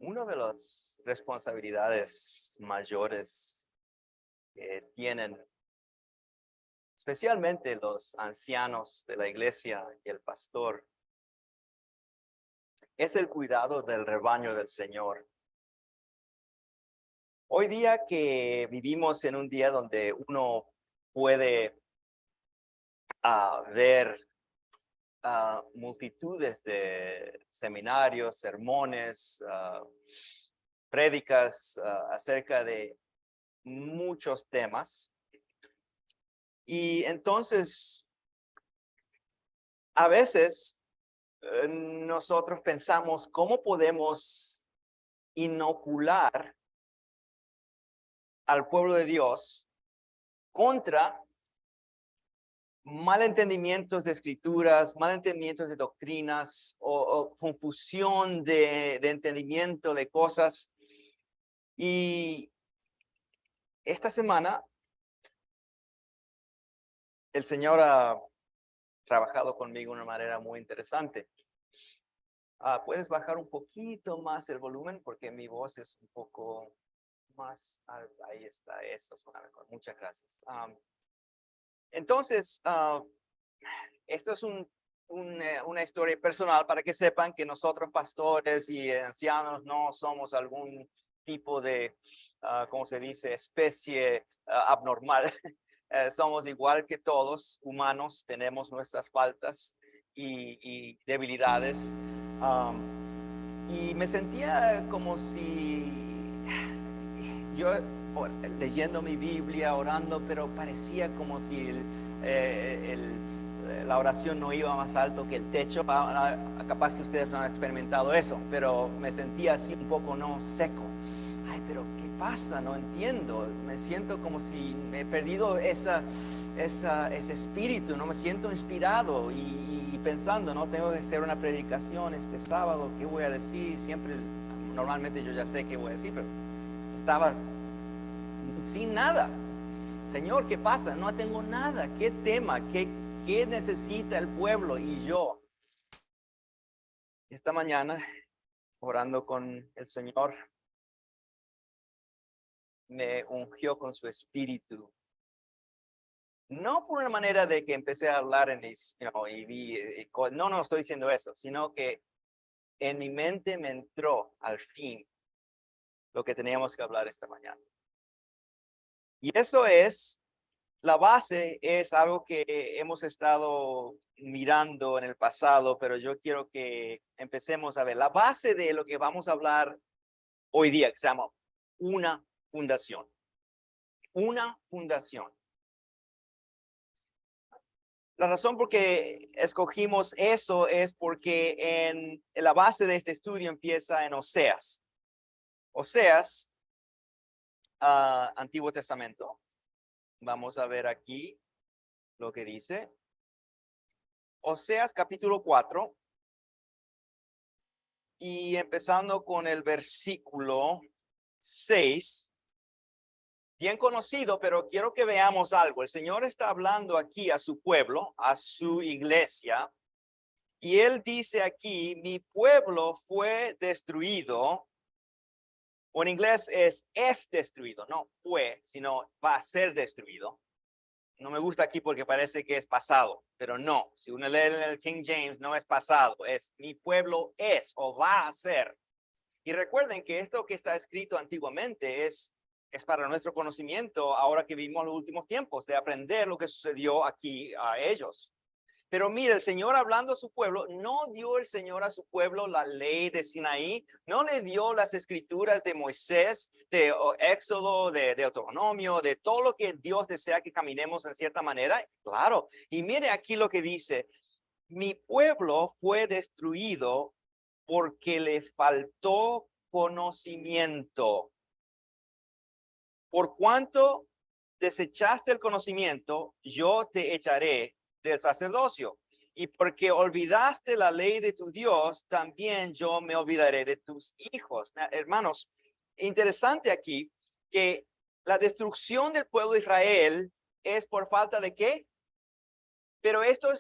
Una de las responsabilidades mayores que tienen, especialmente los ancianos de la iglesia y el pastor, es el cuidado del rebaño del Señor. Hoy día que vivimos en un día donde uno puede ver multitudes de seminarios, sermones, prédicas acerca de muchos temas. Y entonces, a veces nosotros pensamos cómo podemos inocular al pueblo de Dios contra malentendimientos de escrituras, malentendimientos de doctrinas o confusión de entendimiento de cosas. Y esta semana el Señor ha trabajado conmigo de una manera muy interesante. ¿Puedes bajar un poquito más el volumen? Porque mi voz es un poco más alta. Ahí está, eso suena mejor. Muchas gracias. Entonces, esto es una historia personal para que sepan que nosotros pastores y ancianos no somos algún tipo de, ¿cómo se dice?, especie abnormal. Somos igual que todos humanos, tenemos nuestras faltas y debilidades. Y me sentía como si yo leyendo mi Biblia, orando, pero parecía como si la oración no iba más alto que el techo. Capaz que ustedes no han experimentado eso, pero me sentía así un poco seco. Ay, pero ¿qué pasa? No entiendo. Me siento como si me he perdido ese espíritu, no me siento inspirado y pensando, no tengo que hacer una predicación este sábado, ¿qué voy a decir? Normalmente yo ya sé qué voy a decir, pero estaba sin nada. Señor, ¿qué pasa? No tengo nada. ¿Qué tema? ¿Qué necesita el pueblo? Y yo, esta mañana, orando con el Señor, me ungió con su espíritu. No por una manera de que empecé a hablar y vi, no estoy diciendo eso, sino que en mi mente me entró al fin lo que teníamos que hablar esta mañana. Y eso es, la base es algo que hemos estado mirando en el pasado, pero yo quiero que empecemos a ver la base de lo que vamos a hablar hoy día, que se llama una fundación. Una fundación. La razón por que escogimos eso es porque en la base de este estudio empieza en Oseas. Oseas, Antiguo Testamento. Vamos a ver aquí lo que dice. Oseas capítulo 4. Y empezando con el versículo 6. Bien conocido, pero quiero que veamos algo. El Señor está hablando aquí a su pueblo, a su iglesia. Y él dice aquí, mi pueblo fue destruido, o en inglés es destruido, no fue, sino va a ser destruido. No me gusta aquí porque parece que es pasado, pero no. Si uno lee el King James, no es pasado, es mi pueblo es o va a ser. Y recuerden que esto que está escrito antiguamente es para nuestro conocimiento ahora que vivimos los últimos tiempos, de aprender lo que sucedió aquí a ellos. Pero mire, el Señor hablando a su pueblo, no dio el Señor a su pueblo la ley de Sinaí, no le dio las escrituras de Moisés, de Éxodo, de Deuteronomio, de todo lo que Dios desea que caminemos en cierta manera. Claro, y mire aquí lo que dice, mi pueblo fue destruido porque le faltó conocimiento. Por cuanto desechaste el conocimiento, yo te echaré del sacerdocio. Y porque olvidaste la ley de tu Dios, también yo me olvidaré de tus hijos. Hermanos, interesante aquí que la destrucción del pueblo de Israel es por falta de ¿qué? Pero esto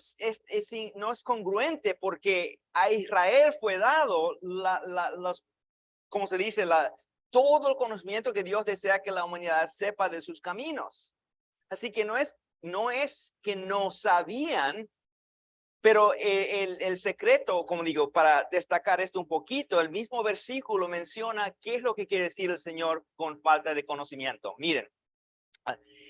no es congruente porque a Israel fue dado los como se dice, todo el conocimiento que Dios desea que la humanidad sepa de sus caminos. Así que no es que no sabían, pero el secreto, como digo, para destacar esto un poquito, el mismo versículo menciona qué es lo que quiere decir el Señor con falta de conocimiento. Miren,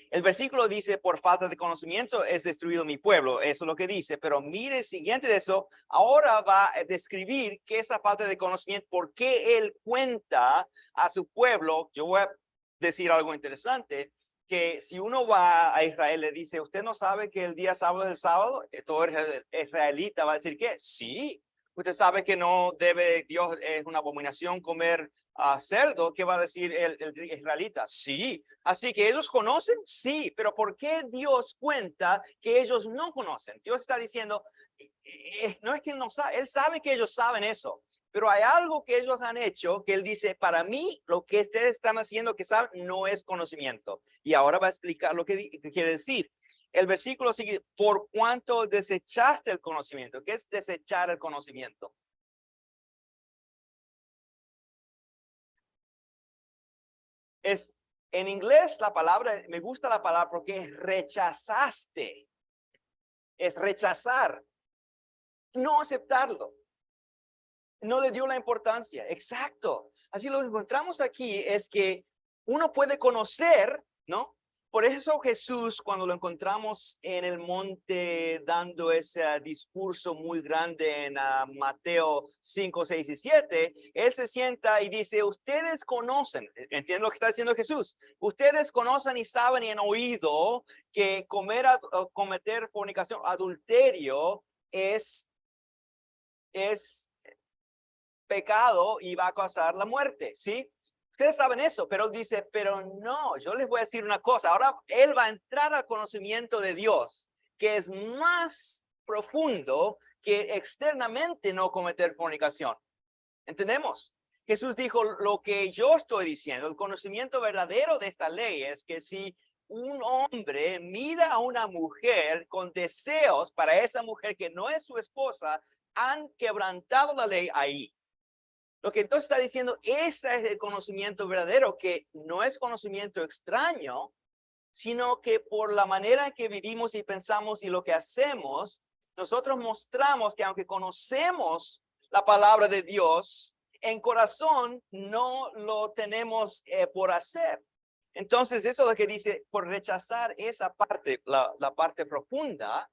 el versículo dice, por falta de conocimiento es destruido mi pueblo. Eso es lo que dice. Pero mire, siguiente de eso, ahora va a describir qué es esa falta de conocimiento, por qué él cuenta a su pueblo. Yo voy a decir algo interesante, que si uno va a Israel, le dice, ¿usted no sabe que el día sábado es el sábado? Todo israelita va a decir que sí. Usted sabe que no debe, Dios es una abominación comer cerdo. ¿Qué va a decir el israelita? Sí. Así que ellos conocen, sí, pero ¿por qué Dios cuenta que ellos no conocen? Dios está diciendo, no es que él no sabe, él sabe que ellos saben eso, pero hay algo que ellos han hecho que él dice, para mí, lo que ustedes están haciendo que saben no es conocimiento. Y ahora va a explicar lo que quiere decir. El versículo sigue, por cuanto desechaste el conocimiento. ¿Qué es desechar el conocimiento? En inglés la palabra, me gusta la palabra porque es rechazaste. Es rechazar, no aceptarlo. No le dio la importancia. Exacto. Así lo encontramos aquí es que uno puede conocer, ¿no? Por eso Jesús, cuando lo encontramos en el monte dando ese discurso muy grande en Mateo 5, 6 y 7, él se sienta y dice, ustedes conocen, entienden lo que está diciendo Jesús, ustedes conocen y saben y han oído que cometer fornicación, adulterio es pecado y va a causar la muerte, ¿sí? Ustedes saben eso, pero él dice, pero no, yo les voy a decir una cosa. Ahora él va a entrar al conocimiento de Dios, que es más profundo que externamente no cometer fornicación. ¿Entendemos? Jesús dijo, lo que yo estoy diciendo, el conocimiento verdadero de esta ley es que si un hombre mira a una mujer con deseos para esa mujer que no es su esposa, han quebrantado la ley ahí. Lo que entonces está diciendo, ese es el conocimiento verdadero, que no es conocimiento extraño, sino que por la manera en que vivimos y pensamos y lo que hacemos, nosotros mostramos que aunque conocemos la palabra de Dios, en corazón no lo tenemos por hacer. Entonces eso es lo que dice, por rechazar esa parte, la parte profunda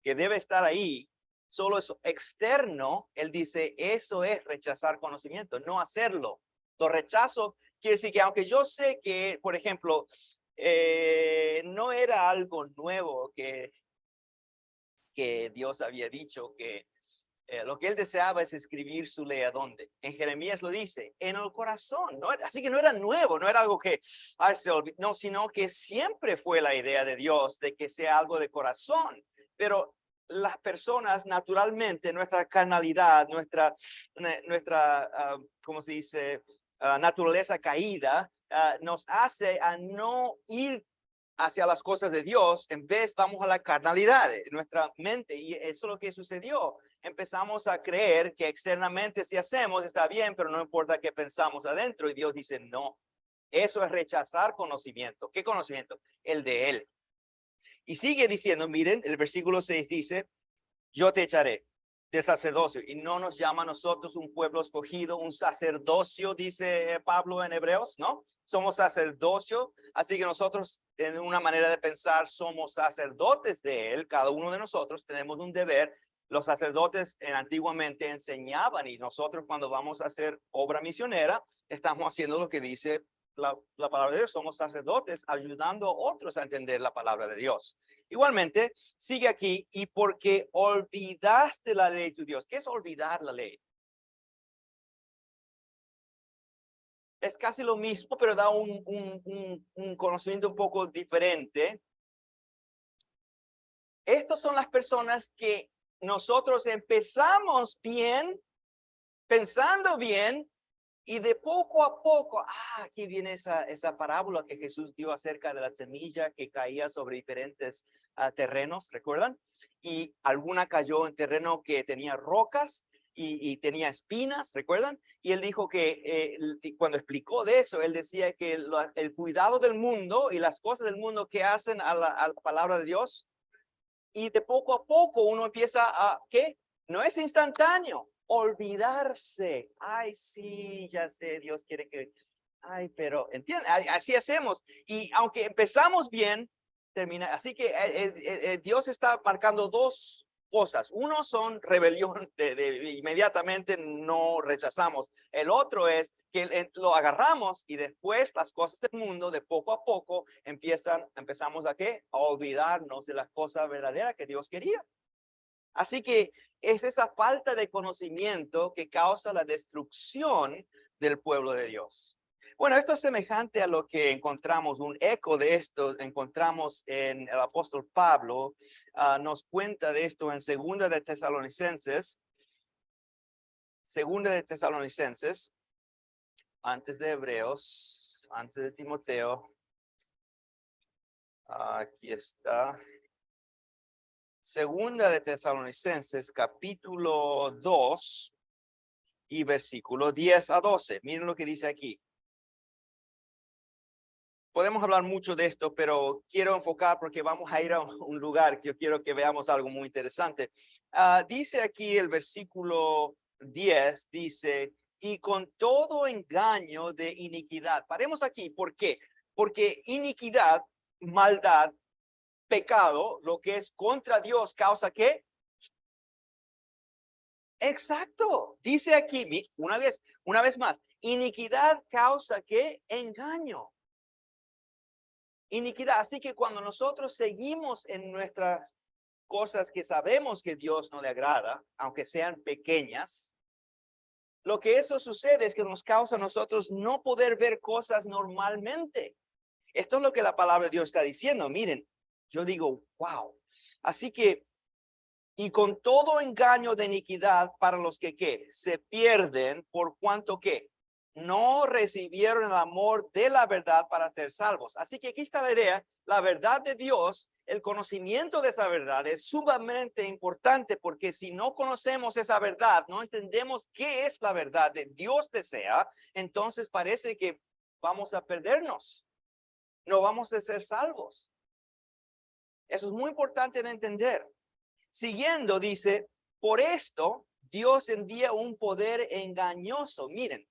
que debe estar ahí, solo eso externo, él dice, eso es rechazar conocimiento, no hacerlo. Lo rechazo quiere decir que aunque yo sé que, por ejemplo, no era algo nuevo que Dios había dicho, que lo que él deseaba es escribir su ley. ¿A dónde? En Jeremías lo dice, en el corazón. ¿No? Así que no era nuevo, no era algo que se olvidó, no, sino que siempre fue la idea de Dios de que sea algo de corazón. Pero las personas naturalmente, nuestra carnalidad, nuestra ¿cómo se dice? Naturaleza caída, nos hace a no ir hacia las cosas de Dios, en vez vamos a la carnalidad de nuestra mente, y eso es lo que sucedió. Empezamos a creer que externamente si hacemos está bien, pero no importa qué pensamos adentro, y Dios dice no, eso es rechazar conocimiento. ¿Qué conocimiento? El de Él. Y sigue diciendo, miren, el versículo 6 dice, yo te echaré de sacerdocio, y no nos llama a nosotros un pueblo escogido, un sacerdocio, dice Pablo en Hebreos, ¿no? Somos sacerdocio, así que nosotros en una manera de pensar somos sacerdotes de él, cada uno de nosotros tenemos un deber. Los sacerdotes antiguamente enseñaban, y nosotros cuando vamos a hacer obra misionera estamos haciendo lo que dice la palabra de Dios, somos sacerdotes ayudando a otros a entender la palabra de Dios. Igualmente, sigue aquí, y porque olvidaste la ley de tu Dios. ¿Qué es olvidar la ley? Es casi lo mismo, pero da un conocimiento un poco diferente. Estas son las personas que nosotros empezamos bien, pensando bien, y de poco a poco, aquí viene esa parábola que Jesús dio acerca de la semilla que caía sobre diferentes terrenos, ¿recuerdan? Y alguna cayó en terreno que tenía rocas, y tenía espinas, ¿recuerdan? Y él dijo que cuando explicó de eso, él decía que el cuidado del mundo y las cosas del mundo que hacen a la palabra de Dios, y de poco a poco uno empieza a, ¿qué? No es instantáneo, olvidarse. Ay, sí, ya sé, Dios quiere que, ay, pero, ¿entienden? Así hacemos. Y aunque empezamos bien, termina. Así que Dios está marcando dos cosas. Uno son rebelión, de inmediatamente no rechazamos. El otro es que lo agarramos y después las cosas del mundo de poco a poco empezamos a qué? A olvidarnos de la cosa verdadera que Dios quería. Así que es esa falta de conocimiento que causa la destrucción del pueblo de Dios. Bueno, esto es semejante a lo que encontramos, un eco de esto encontramos en el apóstol Pablo, nos cuenta de esto en Segunda de Tesalonicenses, antes de Hebreos, antes de Timoteo, aquí está. Segunda de Tesalonicenses, capítulo 2 y versículo 10 a 12. Miren lo que dice aquí. Podemos hablar mucho de esto, pero quiero enfocar porque vamos a ir a un lugar que yo quiero que veamos algo muy interesante. Dice aquí el versículo 10, dice, y con todo engaño de iniquidad. Paremos aquí, ¿por qué? Porque iniquidad, maldad, pecado, lo que es contra Dios, causa ¿qué? Exacto. Dice aquí, una vez más, iniquidad causa ¿qué? Engaño. Iniquidad. Así que cuando nosotros seguimos en nuestras cosas que sabemos que Dios no le agrada, aunque sean pequeñas, lo que eso sucede es que nos causa a nosotros no poder ver cosas normalmente. Esto es lo que la palabra de Dios está diciendo. Miren, yo digo, wow. Así que, y con todo engaño de iniquidad para los que ¿qué? Se pierden por cuanto que no recibieron el amor de la verdad para ser salvos. Así que aquí está la idea, la verdad de Dios, el conocimiento de esa verdad es sumamente importante porque si no conocemos esa verdad, no entendemos qué es la verdad de Dios desea, entonces parece que vamos a perdernos, no vamos a ser salvos. Eso es muy importante de entender. Siguiendo, dice, por esto Dios envía un poder engañoso. Miren,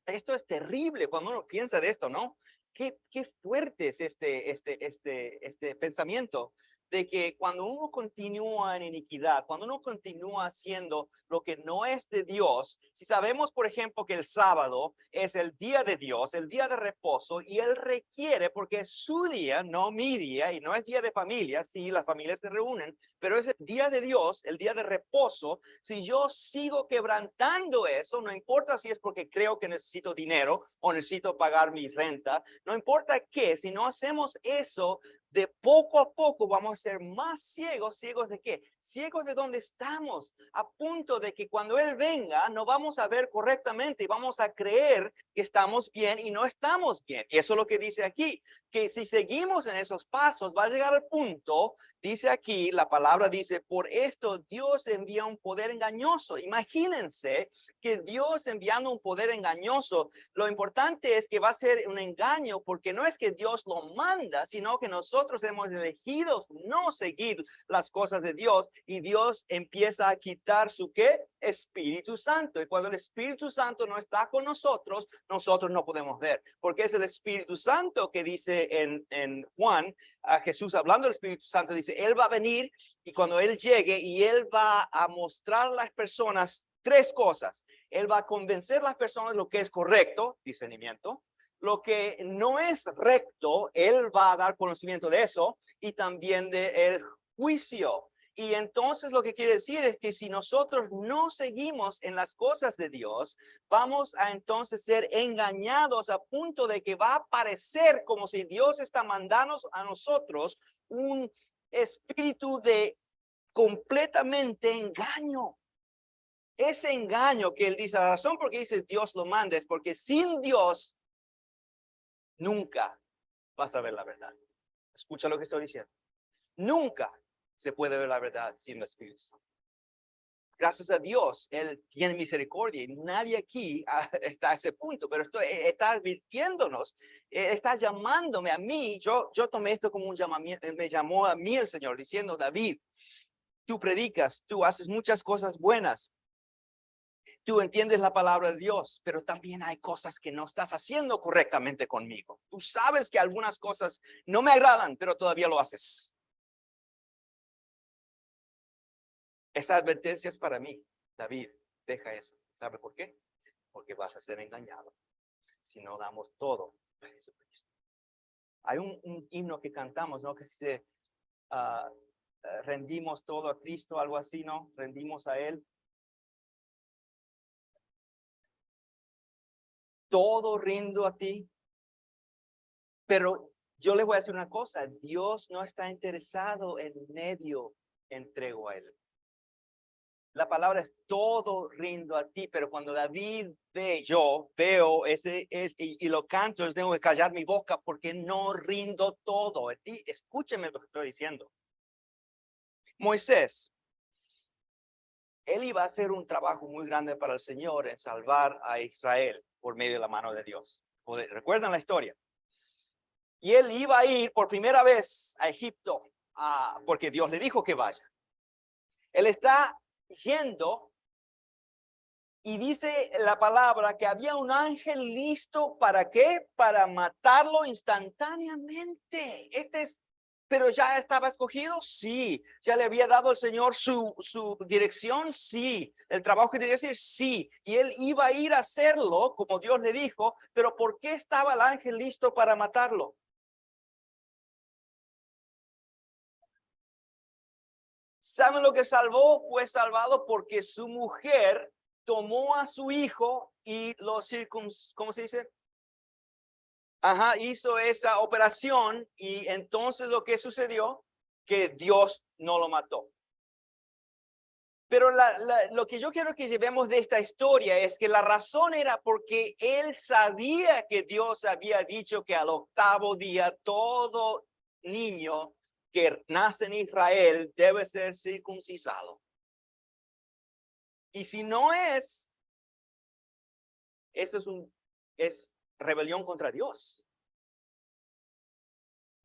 esto es terrible cuando uno piensa de esto, ¿no? Qué fuerte es este pensamiento de que cuando uno continúa en iniquidad, cuando uno continúa haciendo lo que no es de Dios, si sabemos, por ejemplo, que el sábado es el día de Dios, el día de reposo, y Él requiere, porque es su día, no mi día, y no es día de familia, sí, las familias se reúnen, pero es el día de Dios, el día de reposo. Si yo sigo quebrantando eso, no importa si es porque creo que necesito dinero o necesito pagar mi renta, no importa qué, si no hacemos eso, de poco a poco vamos a ser más ciegos. ¿Ciegos de qué? Ciegos de dónde estamos, a punto de que cuando Él venga no vamos a ver correctamente y vamos a creer que estamos bien y no estamos bien. Y eso es lo que dice aquí, que si seguimos en esos pasos va a llegar al punto, dice aquí, la palabra dice, por esto Dios envía un poder engañoso. Imagínense que Dios enviando un poder engañoso, lo importante es que va a ser un engaño porque no es que Dios lo manda, sino que nosotros hemos elegido no seguir las cosas de Dios y Dios empieza a quitar su ¿qué? Espíritu Santo. Y cuando el Espíritu Santo no está con nosotros, nosotros no podemos ver, porque es el Espíritu Santo que dice en Juan, a Jesús hablando del Espíritu Santo, dice, Él va a venir y cuando Él llegue y Él va a mostrar a las personas tres cosas. Él va a convencer a las personas de lo que es correcto, discernimiento, lo que no es recto, Él va a dar conocimiento de eso y también de el juicio. Y entonces lo que quiere decir es que si nosotros no seguimos en las cosas de Dios, vamos a entonces ser engañados a punto de que va a parecer como si Dios está mandando a nosotros un espíritu de completamente engaño. Ese engaño que él dice, la razón por qué dice Dios lo manda es porque sin Dios nunca vas a ver la verdad. Escucha lo que estoy diciendo. Nunca se puede ver la verdad sin el Espíritu Santo. Gracias a Dios, Él tiene misericordia y nadie aquí está a ese punto, pero está advirtiéndonos, está llamándome a mí. Yo tomé esto como un llamamiento, me llamó a mí el Señor diciendo, David, tú predicas, tú haces muchas cosas buenas, tú entiendes la palabra de Dios, pero también hay cosas que no estás haciendo correctamente conmigo. Tú sabes que algunas cosas no me agradan, pero todavía lo haces. Esa advertencia es para mí. David, deja eso. ¿Sabe por qué? Porque vas a ser engañado si no damos todo a Jesucristo. Hay un himno que cantamos, ¿no? Que dice, rendimos todo a Cristo, algo así, ¿no? Rendimos a Él. Todo rindo a ti. Pero yo le voy a decir una cosa, Dios no está interesado en medio entrego a Él. La palabra es todo rindo a ti, pero cuando David yo veo y lo canto, tengo que callar mi boca porque no rindo todo a ti. Escúcheme lo que estoy diciendo. Moisés, él iba a hacer un trabajo muy grande para el Señor en salvar a Israel por medio de la mano de Dios. ¿Recuerdan la historia? Y él iba a ir por primera vez a Egipto porque Dios le dijo que vaya. Él está yendo y dice la palabra que había un ángel listo ¿para qué? Para matarlo instantáneamente. Pero ya estaba escogido, sí. Ya le había dado el Señor su dirección, sí. El trabajo que tenía que hacer, sí. Y él iba a ir a hacerlo como Dios le dijo, pero ¿por qué estaba el ángel listo para matarlo? ¿Saben lo que salvó? Fue salvado porque su mujer tomó a su hijo y lo ¿cómo se dice? Hizo esa operación y entonces lo que sucedió, que Dios no lo mató. Pero lo que yo quiero que llevemos de esta historia es que la razón era porque él sabía que Dios había dicho que al octavo día todo niño que nace en Israel debe ser circuncisado. Y si no es, eso es rebelión contra Dios.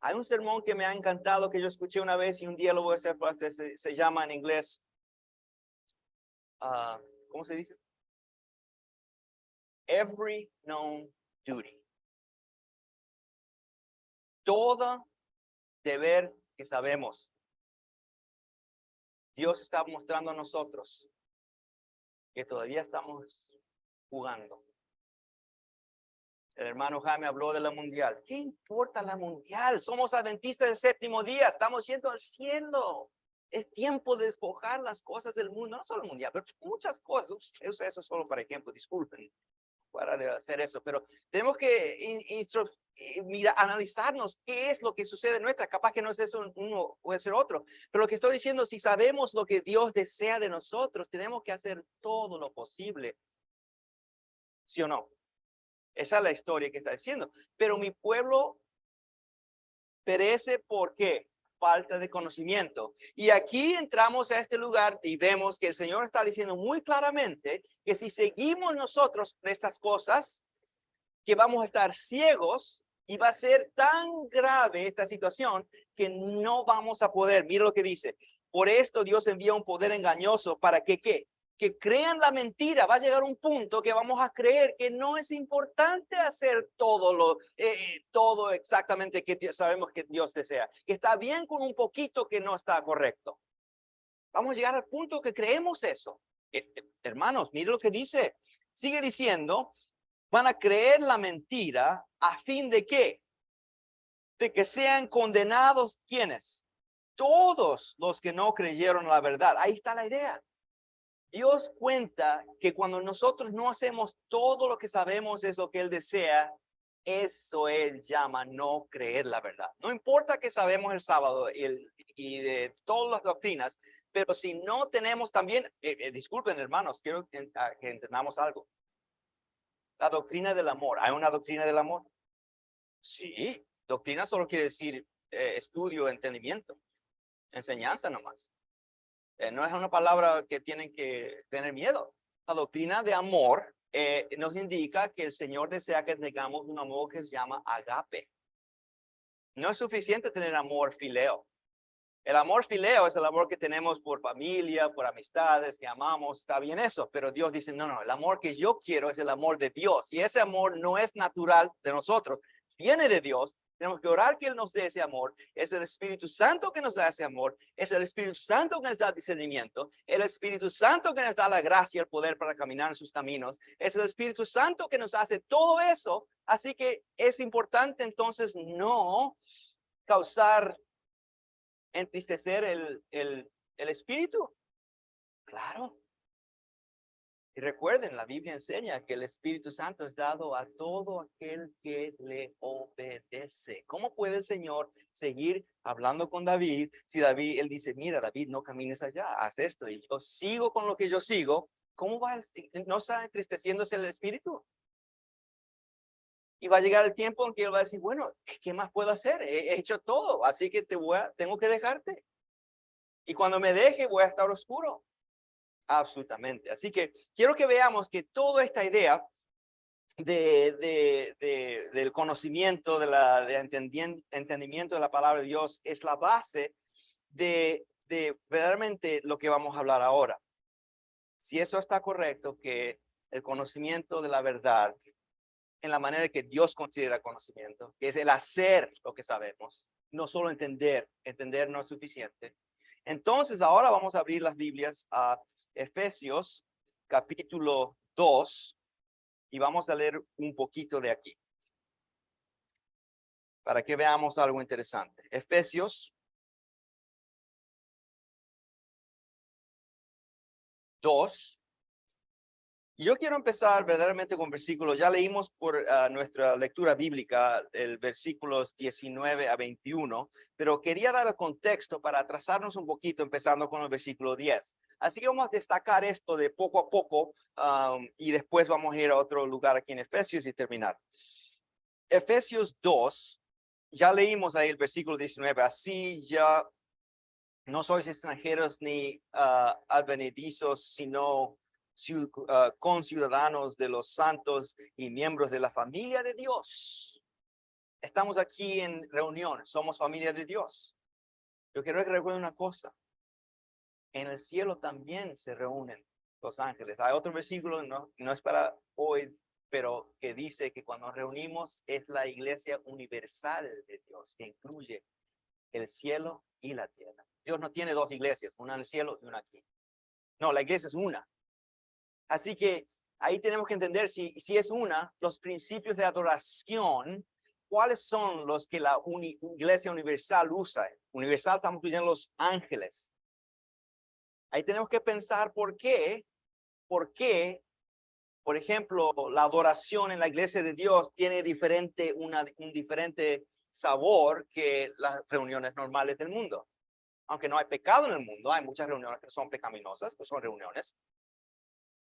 Hay un sermón que me ha encantado que yo escuché una vez y un día lo voy a hacer, se llama en inglés, ¿cómo se dice? Every known duty. Todo deber que sabemos. Dios está mostrando a nosotros que todavía estamos jugando. El hermano Jaime habló de la mundial. ¿Qué importa la mundial? Somos adventistas del séptimo día. Estamos yendo al cielo. Es tiempo de despojar las cosas del mundo. No solo el mundial, pero muchas cosas. Eso solo para ejemplo. Disculpen para de hacer eso. Pero tenemos que analizarnos qué es lo que sucede en nuestra. Capaz que no es eso uno, puede ser otro. Pero lo que estoy diciendo, si sabemos lo que Dios desea de nosotros, tenemos que hacer todo lo posible. ¿Sí o no? Esa es la historia que está diciendo. Pero mi pueblo perece ¿por qué? Falta de conocimiento. Y aquí entramos a este lugar y vemos que el Señor está diciendo muy claramente que si seguimos nosotros estas cosas, que vamos a estar ciegos y va a ser tan grave esta situación que no vamos a poder. Mira lo que dice. Por esto Dios envía un poder engañoso para que ¿qué? Que crean la mentira. Va a llegar un punto que vamos a creer que no es importante hacer todo exactamente que sabemos que Dios desea, que está bien con un poquito que no está correcto. Vamos a llegar al punto que creemos eso. Hermanos, mire lo que dice. Sigue diciendo, van a creer la mentira a fin de ¿qué? De que sean condenados ¿quiénes? Todos los que no creyeron la verdad. Ahí está la idea. Dios cuenta que cuando nosotros no hacemos todo lo que sabemos es lo que Él desea, eso Él llama no creer la verdad. No importa que sabemos el sábado y de todas las doctrinas, pero si no tenemos también, disculpen hermanos, quiero que entendamos algo. La doctrina del amor. ¿Hay una doctrina del amor? Sí. Doctrina solo quiere decir estudio, entendimiento, enseñanza nomás. No es una palabra que tienen que tener miedo. La doctrina de amor nos indica que el Señor desea que tengamos un amor que se llama agape. No es suficiente tener amor fileo. El amor fileo es el amor que tenemos por familia, por amistades, que amamos, está bien eso, pero Dios dice, no, el amor que yo quiero es el amor de Dios, y ese amor no es natural de nosotros, viene de Dios. Tenemos que orar que Él nos dé ese amor. Es el Espíritu Santo que nos da ese amor. Es el Espíritu Santo que nos da discernimiento. El Espíritu Santo que nos da la gracia y el poder para caminar en sus caminos. Es el Espíritu Santo que nos hace todo eso. Así que es importante entonces no causar entristecer el espíritu. Claro. Y recuerden, la Biblia enseña que el Espíritu Santo es dado a todo aquel que le obedece. ¿Cómo puede el Señor seguir hablando con David si David, él dice, mira, David, no camines allá, haz esto, y yo sigo con lo que yo sigo? ¿Cómo va? ¿No está entristeciéndose el Espíritu? Y va a llegar el tiempo en que él va a decir, bueno, ¿qué más puedo hacer? He hecho todo, así que tengo que dejarte. Y cuando me deje, voy a estar oscuro. Absolutamente. Así que quiero que veamos que toda esta idea del conocimiento, de entendimiento de la palabra de Dios es la base de verdaderamente lo que vamos a hablar ahora. Si eso está correcto, que el conocimiento de la verdad, en la manera que Dios considera conocimiento, que es el hacer lo que sabemos, no solo entender no es suficiente. Entonces, ahora vamos a abrir las Biblias a Efesios capítulo 2 y vamos a leer un poquito de aquí para que veamos algo interesante. Efesios 2. Y yo quiero empezar verdaderamente con versículos. Ya leímos por nuestra lectura bíblica el versículos 19 a 21, pero quería dar el contexto para atrasarnos un poquito, empezando con el versículo 10. Así que vamos a destacar esto de poco a poco y después vamos a ir a otro lugar aquí en Efesios y terminar. Efesios 2, ya leímos ahí el versículo 19. Así ya no sois extranjeros ni advenedizos, sino conciudadanos de los santos y miembros de la familia de Dios. Estamos aquí en reunión, somos familia de Dios. Yo quiero que recuerden una cosa. En el cielo también se reúnen los ángeles. Hay otro versículo, no es para hoy, pero que dice que cuando nos reunimos es la iglesia universal de Dios, que incluye el cielo y la tierra. Dios no tiene dos iglesias, una en el cielo y una aquí. No, la iglesia es una. Así que ahí tenemos que entender si es una, los principios de adoración, ¿cuáles son los que la iglesia universal usa? Universal estamos incluyendo los ángeles. Ahí tenemos que pensar por qué, por ejemplo, la adoración en la iglesia de Dios tiene un diferente sabor que las reuniones normales del mundo. Aunque no hay pecado en el mundo, hay muchas reuniones que son pecaminosas, pues son reuniones.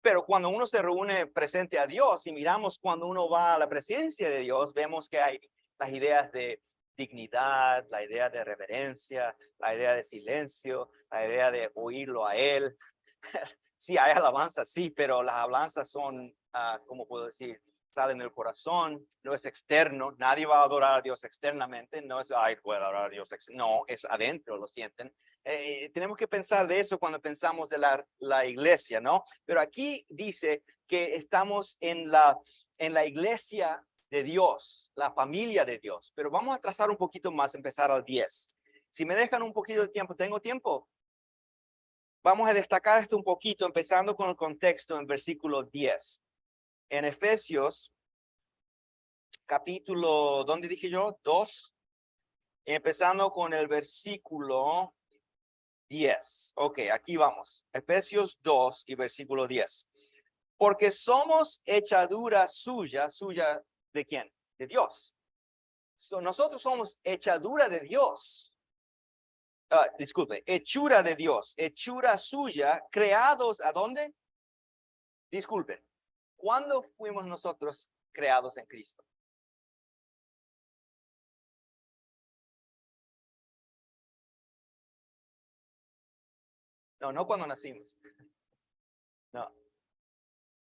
Pero cuando uno se reúne presente a Dios y miramos cuando uno va a la presencia de Dios, vemos que hay las ideas de dignidad, la idea de reverencia, la idea de silencio, la idea de oírlo a Él. Sí, hay alabanzas, sí, pero las alabanzas son, ¿cómo puedo decir? Salen del corazón, no es externo. Nadie va a adorar a Dios externamente. No es, ay, voy a adorar a Dios no, es adentro, lo sienten. Tenemos que pensar de eso cuando pensamos de la iglesia, ¿no? Pero aquí dice que estamos en la iglesia de Dios, la familia de Dios. Pero vamos a trazar un poquito más, empezar al 10. Si me dejan un poquito de tiempo, ¿tengo tiempo? Vamos a destacar esto un poquito, empezando con el contexto en versículo 10. En Efesios, capítulo, ¿dónde dije yo? 2. Empezando con el versículo 10. Ok, aquí vamos. Efesios 2 y versículo 10. Porque somos hechadura suya. ¿Suya de quién? De Dios. Nosotros somos hechadura de Dios. Disculpe, hechura de Dios, hechura suya, creados ¿a dónde? Disculpen, ¿cuándo fuimos nosotros creados en Cristo? No cuando nacimos. No.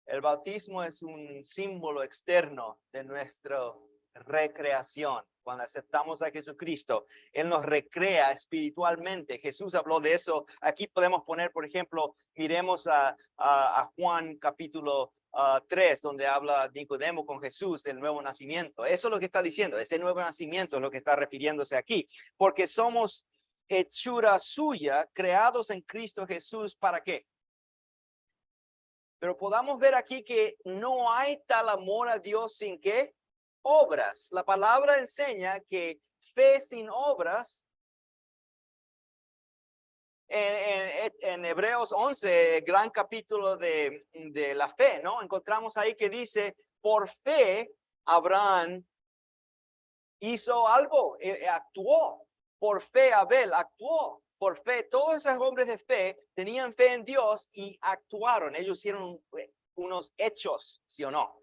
El bautismo es un símbolo externo de nuestra recreación. Cuando aceptamos a Jesucristo, Él nos recrea espiritualmente. Jesús habló de eso. Aquí podemos poner, por ejemplo, miremos a Juan capítulo 3, donde habla Nicodemo con Jesús del nuevo nacimiento. Eso es lo que está diciendo. Ese nuevo nacimiento es lo que está refiriéndose aquí. Porque somos hechura suya, creados en Cristo Jesús. ¿Para qué? Pero podamos ver aquí que no hay tal amor a Dios sin que obras. La palabra enseña que fe sin obras, en Hebreos 11, gran capítulo de la fe, ¿no? Encontramos ahí que dice, por fe, Abraham hizo algo, actuó. Por fe, Abel actuó. Por fe, todos esos hombres de fe tenían fe en Dios y actuaron. Ellos hicieron unos hechos, ¿sí o no?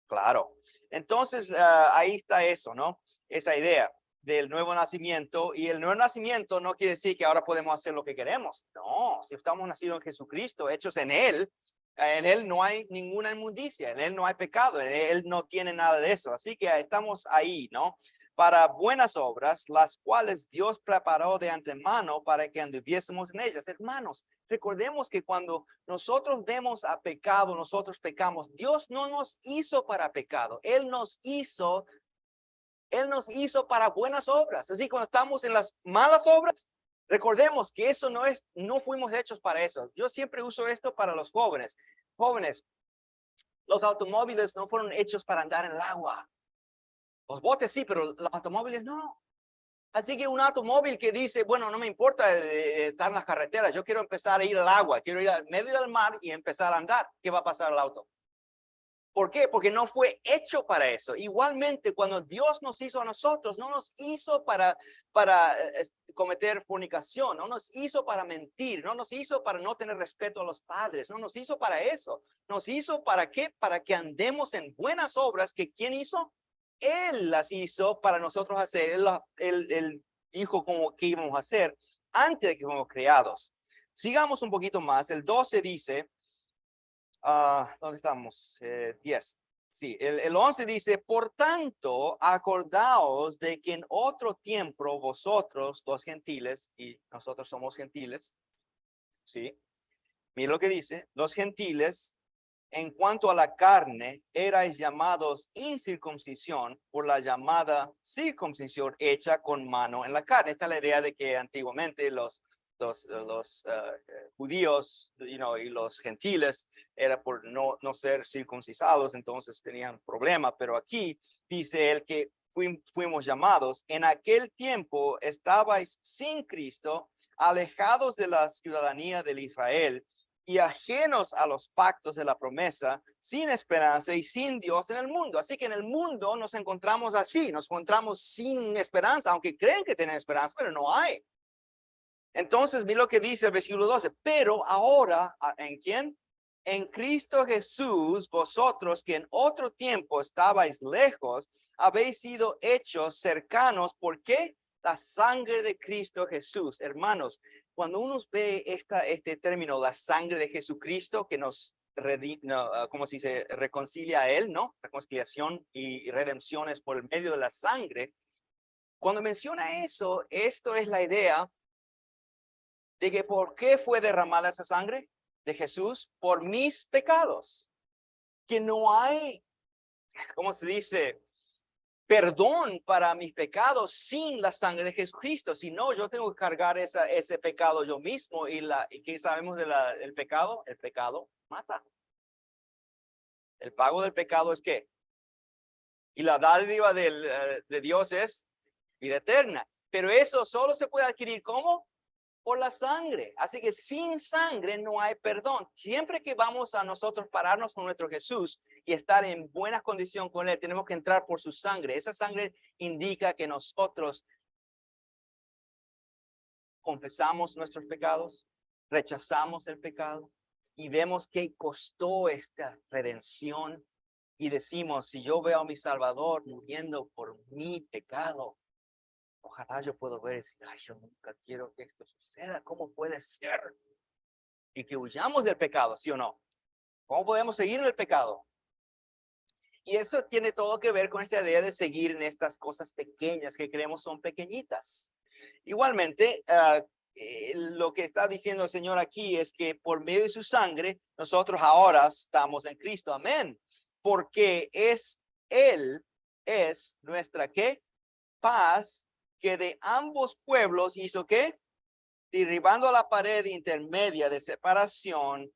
Claro. Entonces, ahí está eso, ¿no? Esa idea del nuevo nacimiento. Y el nuevo nacimiento no quiere decir que ahora podemos hacer lo que queremos. No, si estamos nacidos en Jesucristo, hechos en Él no hay ninguna inmundicia, en Él no hay pecado, en Él no tiene nada de eso. Así que estamos ahí, ¿no? Para buenas obras, las cuales Dios preparó de antemano para que anduviésemos en ellas. Hermanos, recordemos que cuando nosotros vemos a pecado, nosotros pecamos. Dios no nos hizo para pecado. Él nos hizo para buenas obras. Así cuando estamos en las malas obras, recordemos que eso no fuimos hechos para eso. Yo siempre uso esto para los jóvenes. Jóvenes, los automóviles no fueron hechos para andar en el agua. Los botes sí, pero los automóviles no. Así que un automóvil que dice, bueno, no me importa estar en las carreteras, yo quiero empezar a ir al agua, quiero ir al medio del mar y empezar a andar. ¿Qué va a pasar al auto? ¿Por qué? Porque no fue hecho para eso. Igualmente, cuando Dios nos hizo a nosotros, no nos hizo para cometer fornicación, no nos hizo para mentir, no nos hizo para no tener respeto a los padres, no nos hizo para eso. Nos hizo ¿para qué? Para que andemos en buenas obras que ¿quién hizo? Él las hizo para nosotros hacer. Él dijo cómo que íbamos a hacer antes de que fuimos creados. Sigamos un poquito más. El 12 dice, ¿dónde estamos? 10. Sí, el 11 dice, por tanto, acordaos de que en otro tiempo vosotros, los gentiles, y nosotros somos gentiles, ¿sí? Mira lo que dice, los gentiles, en cuanto a la carne, erais llamados incircuncisión por la llamada circuncisión hecha con mano en la carne. Esta es la idea de que antiguamente los judíos, y los gentiles era por no ser circuncisados, entonces tenían problema. Pero aquí dice él que fuimos llamados. En aquel tiempo estabais sin Cristo, alejados de la ciudadanía del Israel y ajenos a los pactos de la promesa, sin esperanza y sin Dios en el mundo. Así que en el mundo nos encontramos así, nos encontramos sin esperanza, aunque creen que tienen esperanza, pero no hay. Entonces, mira lo que dice el versículo 12, pero ahora, ¿en quién? En Cristo Jesús, vosotros que en otro tiempo estabais lejos, habéis sido hechos cercanos. ¿Por qué? La sangre de Cristo Jesús. Hermanos, cuando uno ve este término, la sangre de Jesucristo, que nos como si se reconcilia a Él, ¿no? Reconciliación y redención es por el medio de la sangre. Cuando menciona eso, esto es la idea de que ¿por qué fue derramada esa sangre de Jesús? Por mis pecados. Que no hay, ¿cómo se dice? Perdón para mis pecados sin la sangre de Jesucristo. Si no, yo tengo que cargar ese pecado yo mismo. ¿Y qué sabemos del pecado? El pecado mata. El pago del pecado es ¿qué? Y la dádiva de Dios es vida eterna. Pero eso solo se puede adquirir ¿cómo? Por la sangre. Así que sin sangre no hay perdón. Siempre que vamos a nosotros pararnos con nuestro Jesús y estar en buena condición con Él, tenemos que entrar por su sangre. Esa sangre indica que nosotros confesamos nuestros pecados, rechazamos el pecado y vemos que costó esta redención y decimos, si yo veo a mi Salvador muriendo por mi pecado, ojalá yo pueda ver y decir, ay, yo nunca quiero que esto suceda. ¿Cómo puede ser? y que huyamos del pecado, ¿sí o no? ¿Cómo podemos seguir en el pecado? Y eso tiene todo que ver con esta idea de seguir en estas cosas pequeñas que creemos son pequeñitas. Igualmente, lo que está diciendo el Señor aquí es que por medio de su sangre, nosotros ahora estamos en Cristo. Amén. Porque Él es nuestra, ¿qué? Paz, que de ambos pueblos hizo, ¿qué? Derribando la pared intermedia de separación,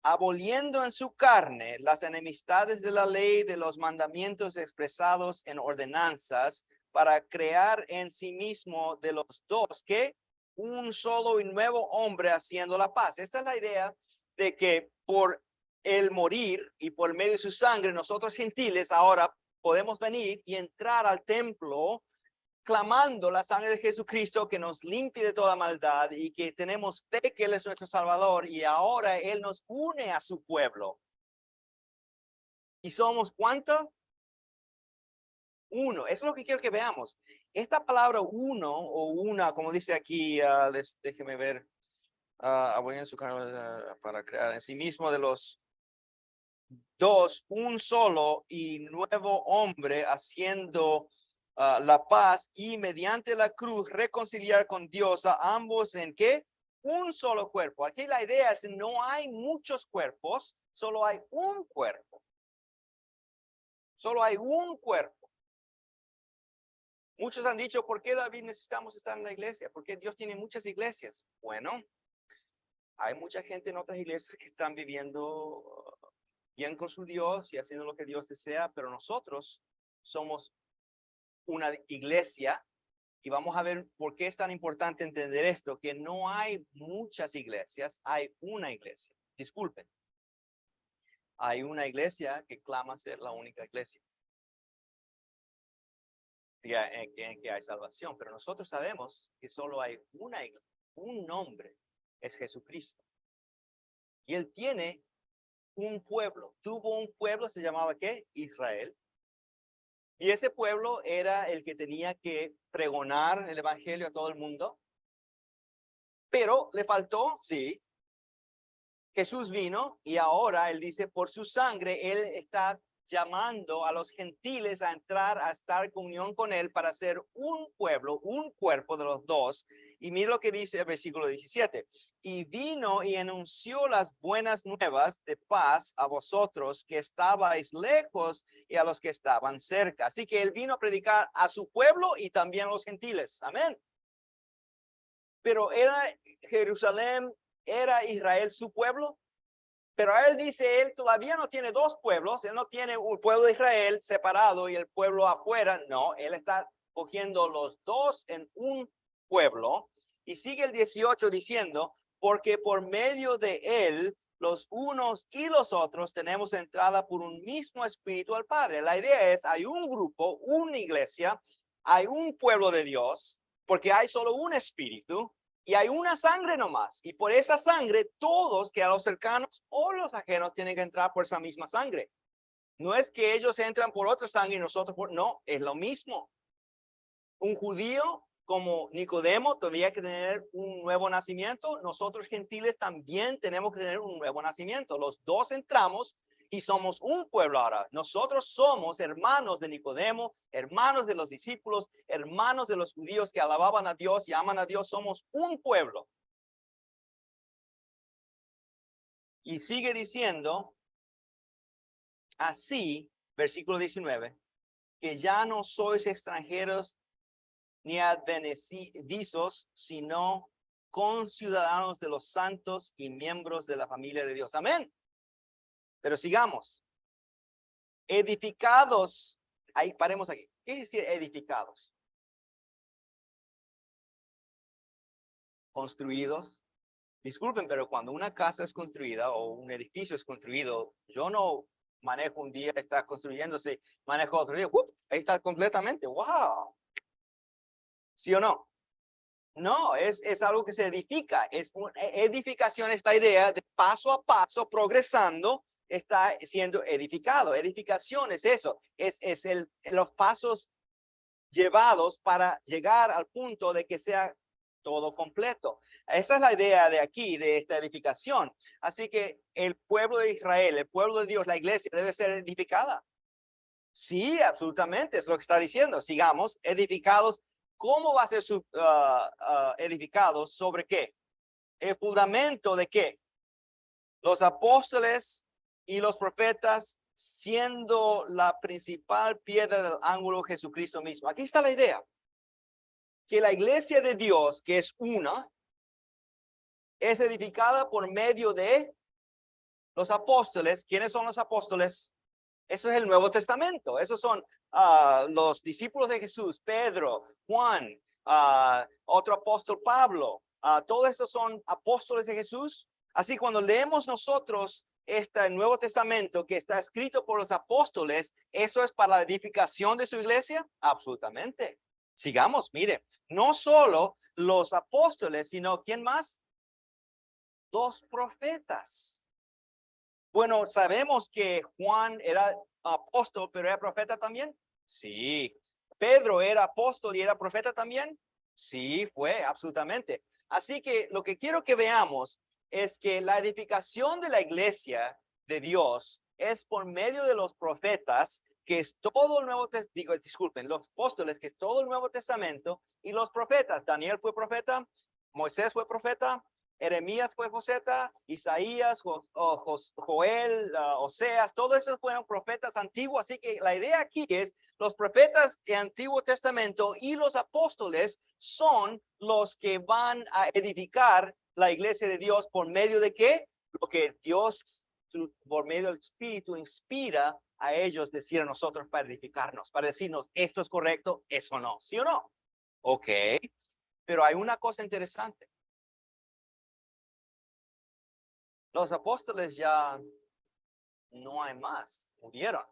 aboliendo en su carne las enemistades de la ley, de los mandamientos expresados en ordenanzas, para crear en sí mismo de los dos, que un solo y nuevo hombre haciendo la paz. Esta es la idea de que por el morir y por medio de su sangre, nosotros gentiles ahora podemos venir y entrar al templo clamando la sangre de Jesucristo que nos limpie de toda maldad y que tenemos fe que Él es nuestro Salvador y ahora Él nos une a su pueblo. ¿Y somos cuánto? Uno. Eso es lo que quiero que veamos. Esta palabra uno o una, como dice aquí, déjeme ver, en su para crear en sí mismo de los dos, un solo y nuevo hombre haciendo la paz y mediante la cruz reconciliar con Dios a ambos en qué? Un solo cuerpo. Aquí la idea es no hay muchos cuerpos, solo hay un cuerpo. Solo hay un cuerpo. Muchos han dicho, ¿por qué David necesitamos estar en la iglesia? Porque Dios tiene muchas iglesias. Bueno, hay mucha gente en otras iglesias que están viviendo bien con su Dios y haciendo lo que Dios desea, pero nosotros somos una iglesia y vamos a ver por qué es tan importante entender esto, que no hay muchas iglesias, hay una iglesia. Disculpen. Hay una iglesia que clama ser la única iglesia. En que hay salvación, pero nosotros sabemos que solo hay una iglesia, un nombre, es Jesucristo. Y Él tiene un pueblo, tuvo un pueblo, se llamaba ¿qué? Israel. Y ese pueblo era el que tenía que pregonar el evangelio a todo el mundo. Pero le faltó, sí. Jesús vino y ahora Él dice, por su sangre, Él está llamando a los gentiles a entrar, a estar en comunión con Él para ser un pueblo, un cuerpo de los dos. Y mira lo que dice el versículo 17. Y vino y anunció las buenas nuevas de paz a vosotros que estabais lejos y a los que estaban cerca. Así que Él vino a predicar a su pueblo y también a los gentiles. Amén. Pero era Jerusalén, era Israel su pueblo. Pero Él dice, Él todavía no tiene dos pueblos. Él no tiene un pueblo de Israel separado y el pueblo afuera. No, Él está cogiendo los dos en un pueblo. Y sigue el 18 diciendo, porque por medio de Él, los unos y los otros tenemos entrada por un mismo espíritu al Padre. La idea es, hay un grupo, una iglesia, hay un pueblo de Dios, porque hay solo un espíritu. Y hay una sangre nomás. Y por esa sangre, todos, que a los cercanos o los ajenos, tienen que entrar por esa misma sangre. No es que ellos entran por otra sangre y nosotros por... No, es lo mismo. Un judío como Nicodemo tendría que tener un nuevo nacimiento. Nosotros gentiles también tenemos que tener un nuevo nacimiento. Los dos entramos y somos un pueblo ahora. Nosotros somos hermanos de Nicodemo, hermanos de los discípulos, hermanos de los judíos que alababan a Dios y aman a Dios. Somos un pueblo. Y sigue diciendo, así, versículo 19, que ya no sois extranjeros ni advenedizos, sino conciudadanos de los santos y miembros de la familia de Dios. Amén. Pero sigamos. Edificados. Ahí paremos aquí. ¿Qué es decir edificados? Construidos. Disculpen, pero cuando una casa es construida o un edificio es construido, yo no manejo un día, está construyéndose, manejo otro día, ahí está completamente, wow. ¿Sí o no? No, es algo que se edifica, es una edificación, esta idea de paso a paso, progresando, está siendo edificado. Edificación es eso, es los pasos llevados para llegar al punto de que sea todo completo. Esa es la idea de aquí, de esta edificación. Así que el pueblo de Israel, el pueblo de Dios, la iglesia debe ser edificada. Sí, absolutamente, es lo que está diciendo. Sigamos edificados. ¿Cómo va a ser edificados? ¿Sobre qué? ¿El fundamento de qué? Los apóstoles y los profetas siendo la principal piedra del ángulo Jesucristo mismo. Aquí está la idea. Que la iglesia de Dios, que es una, es edificada por medio de los apóstoles. ¿Quiénes son los apóstoles? Eso es el Nuevo Testamento. Esos son los discípulos de Jesús, Pedro, Juan, otro apóstol Pablo. Todos esos son apóstoles de Jesús. Así cuando leemos nosotros este Nuevo Testamento que está escrito por los apóstoles, ¿eso es para la edificación de su iglesia? Absolutamente. Sigamos, mire, no solo los apóstoles, sino ¿quién más? Los profetas. Bueno, sabemos que Juan era apóstol, pero era profeta también. Sí. Pedro era apóstol y era profeta también. Sí, fue, absolutamente. Así que lo que quiero que veamos es que la edificación de la iglesia de Dios es por medio de los profetas, que es todo el Nuevo Testamento, disculpen, los apóstoles, que es todo el Nuevo Testamento, y los profetas. Daniel fue profeta, Moisés fue profeta, Jeremías fue profeta, Isaías, Joel, Oseas, todos esos fueron profetas antiguos. Así que la idea aquí es los profetas del Antiguo Testamento y los apóstoles son los que van a edificar la iglesia de Dios por medio de qué? Lo que Dios por medio del Espíritu inspira a ellos decir a nosotros para edificarnos, para decirnos esto es correcto, eso no, ¿sí o no? Ok, pero hay una cosa interesante. Los apóstoles ya no hay más, murieron.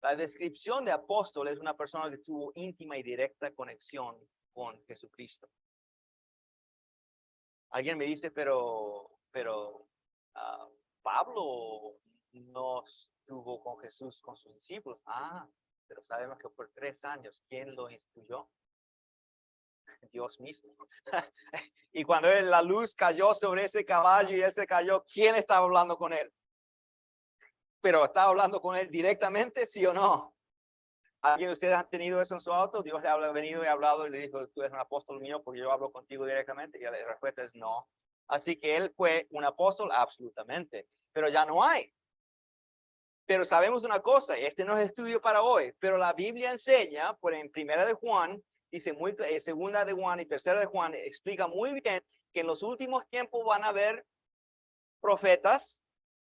La descripción de apóstol es una persona que tuvo íntima y directa conexión con Jesucristo. Alguien me dice, pero Pablo no estuvo con Jesús, con sus discípulos. Pero sabemos que por 3 años, ¿quién lo instruyó? Dios mismo. Y cuando la luz cayó sobre ese caballo y él se cayó, ¿quién estaba hablando con él? Pero estaba hablando con él directamente, ¿sí o no? ¿Alguien de ustedes han tenido eso en su auto? Dios le ha venido y ha hablado y le dijo, tú eres un apóstol mío porque yo hablo contigo directamente. Y la respuesta es no. Así que él fue un apóstol, absolutamente. Pero ya no hay. Pero sabemos una cosa, este no es estudio para hoy, pero la Biblia enseña, por en Primera de Juan, dice muy, Segunda de Juan y Tercera de Juan, explica muy bien que en los últimos tiempos van a haber profetas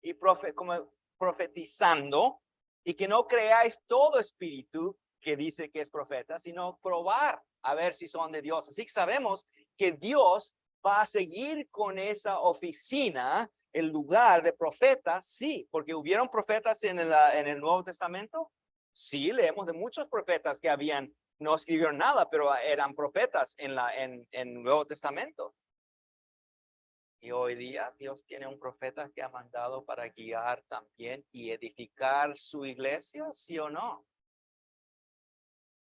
y como profetizando, y que no creáis todo espíritu que dice que es profeta, sino probar a ver si son de Dios. Así que sabemos que Dios va a seguir con esa oficina, el lugar de profetas, sí, porque hubieron profetas en el Nuevo Testamento. Sí, leemos de muchos profetas que no escribieron nada, pero eran profetas en el Nuevo Testamento. Y hoy día Dios tiene un profeta que ha mandado para guiar también y edificar su iglesia, ¿sí o no?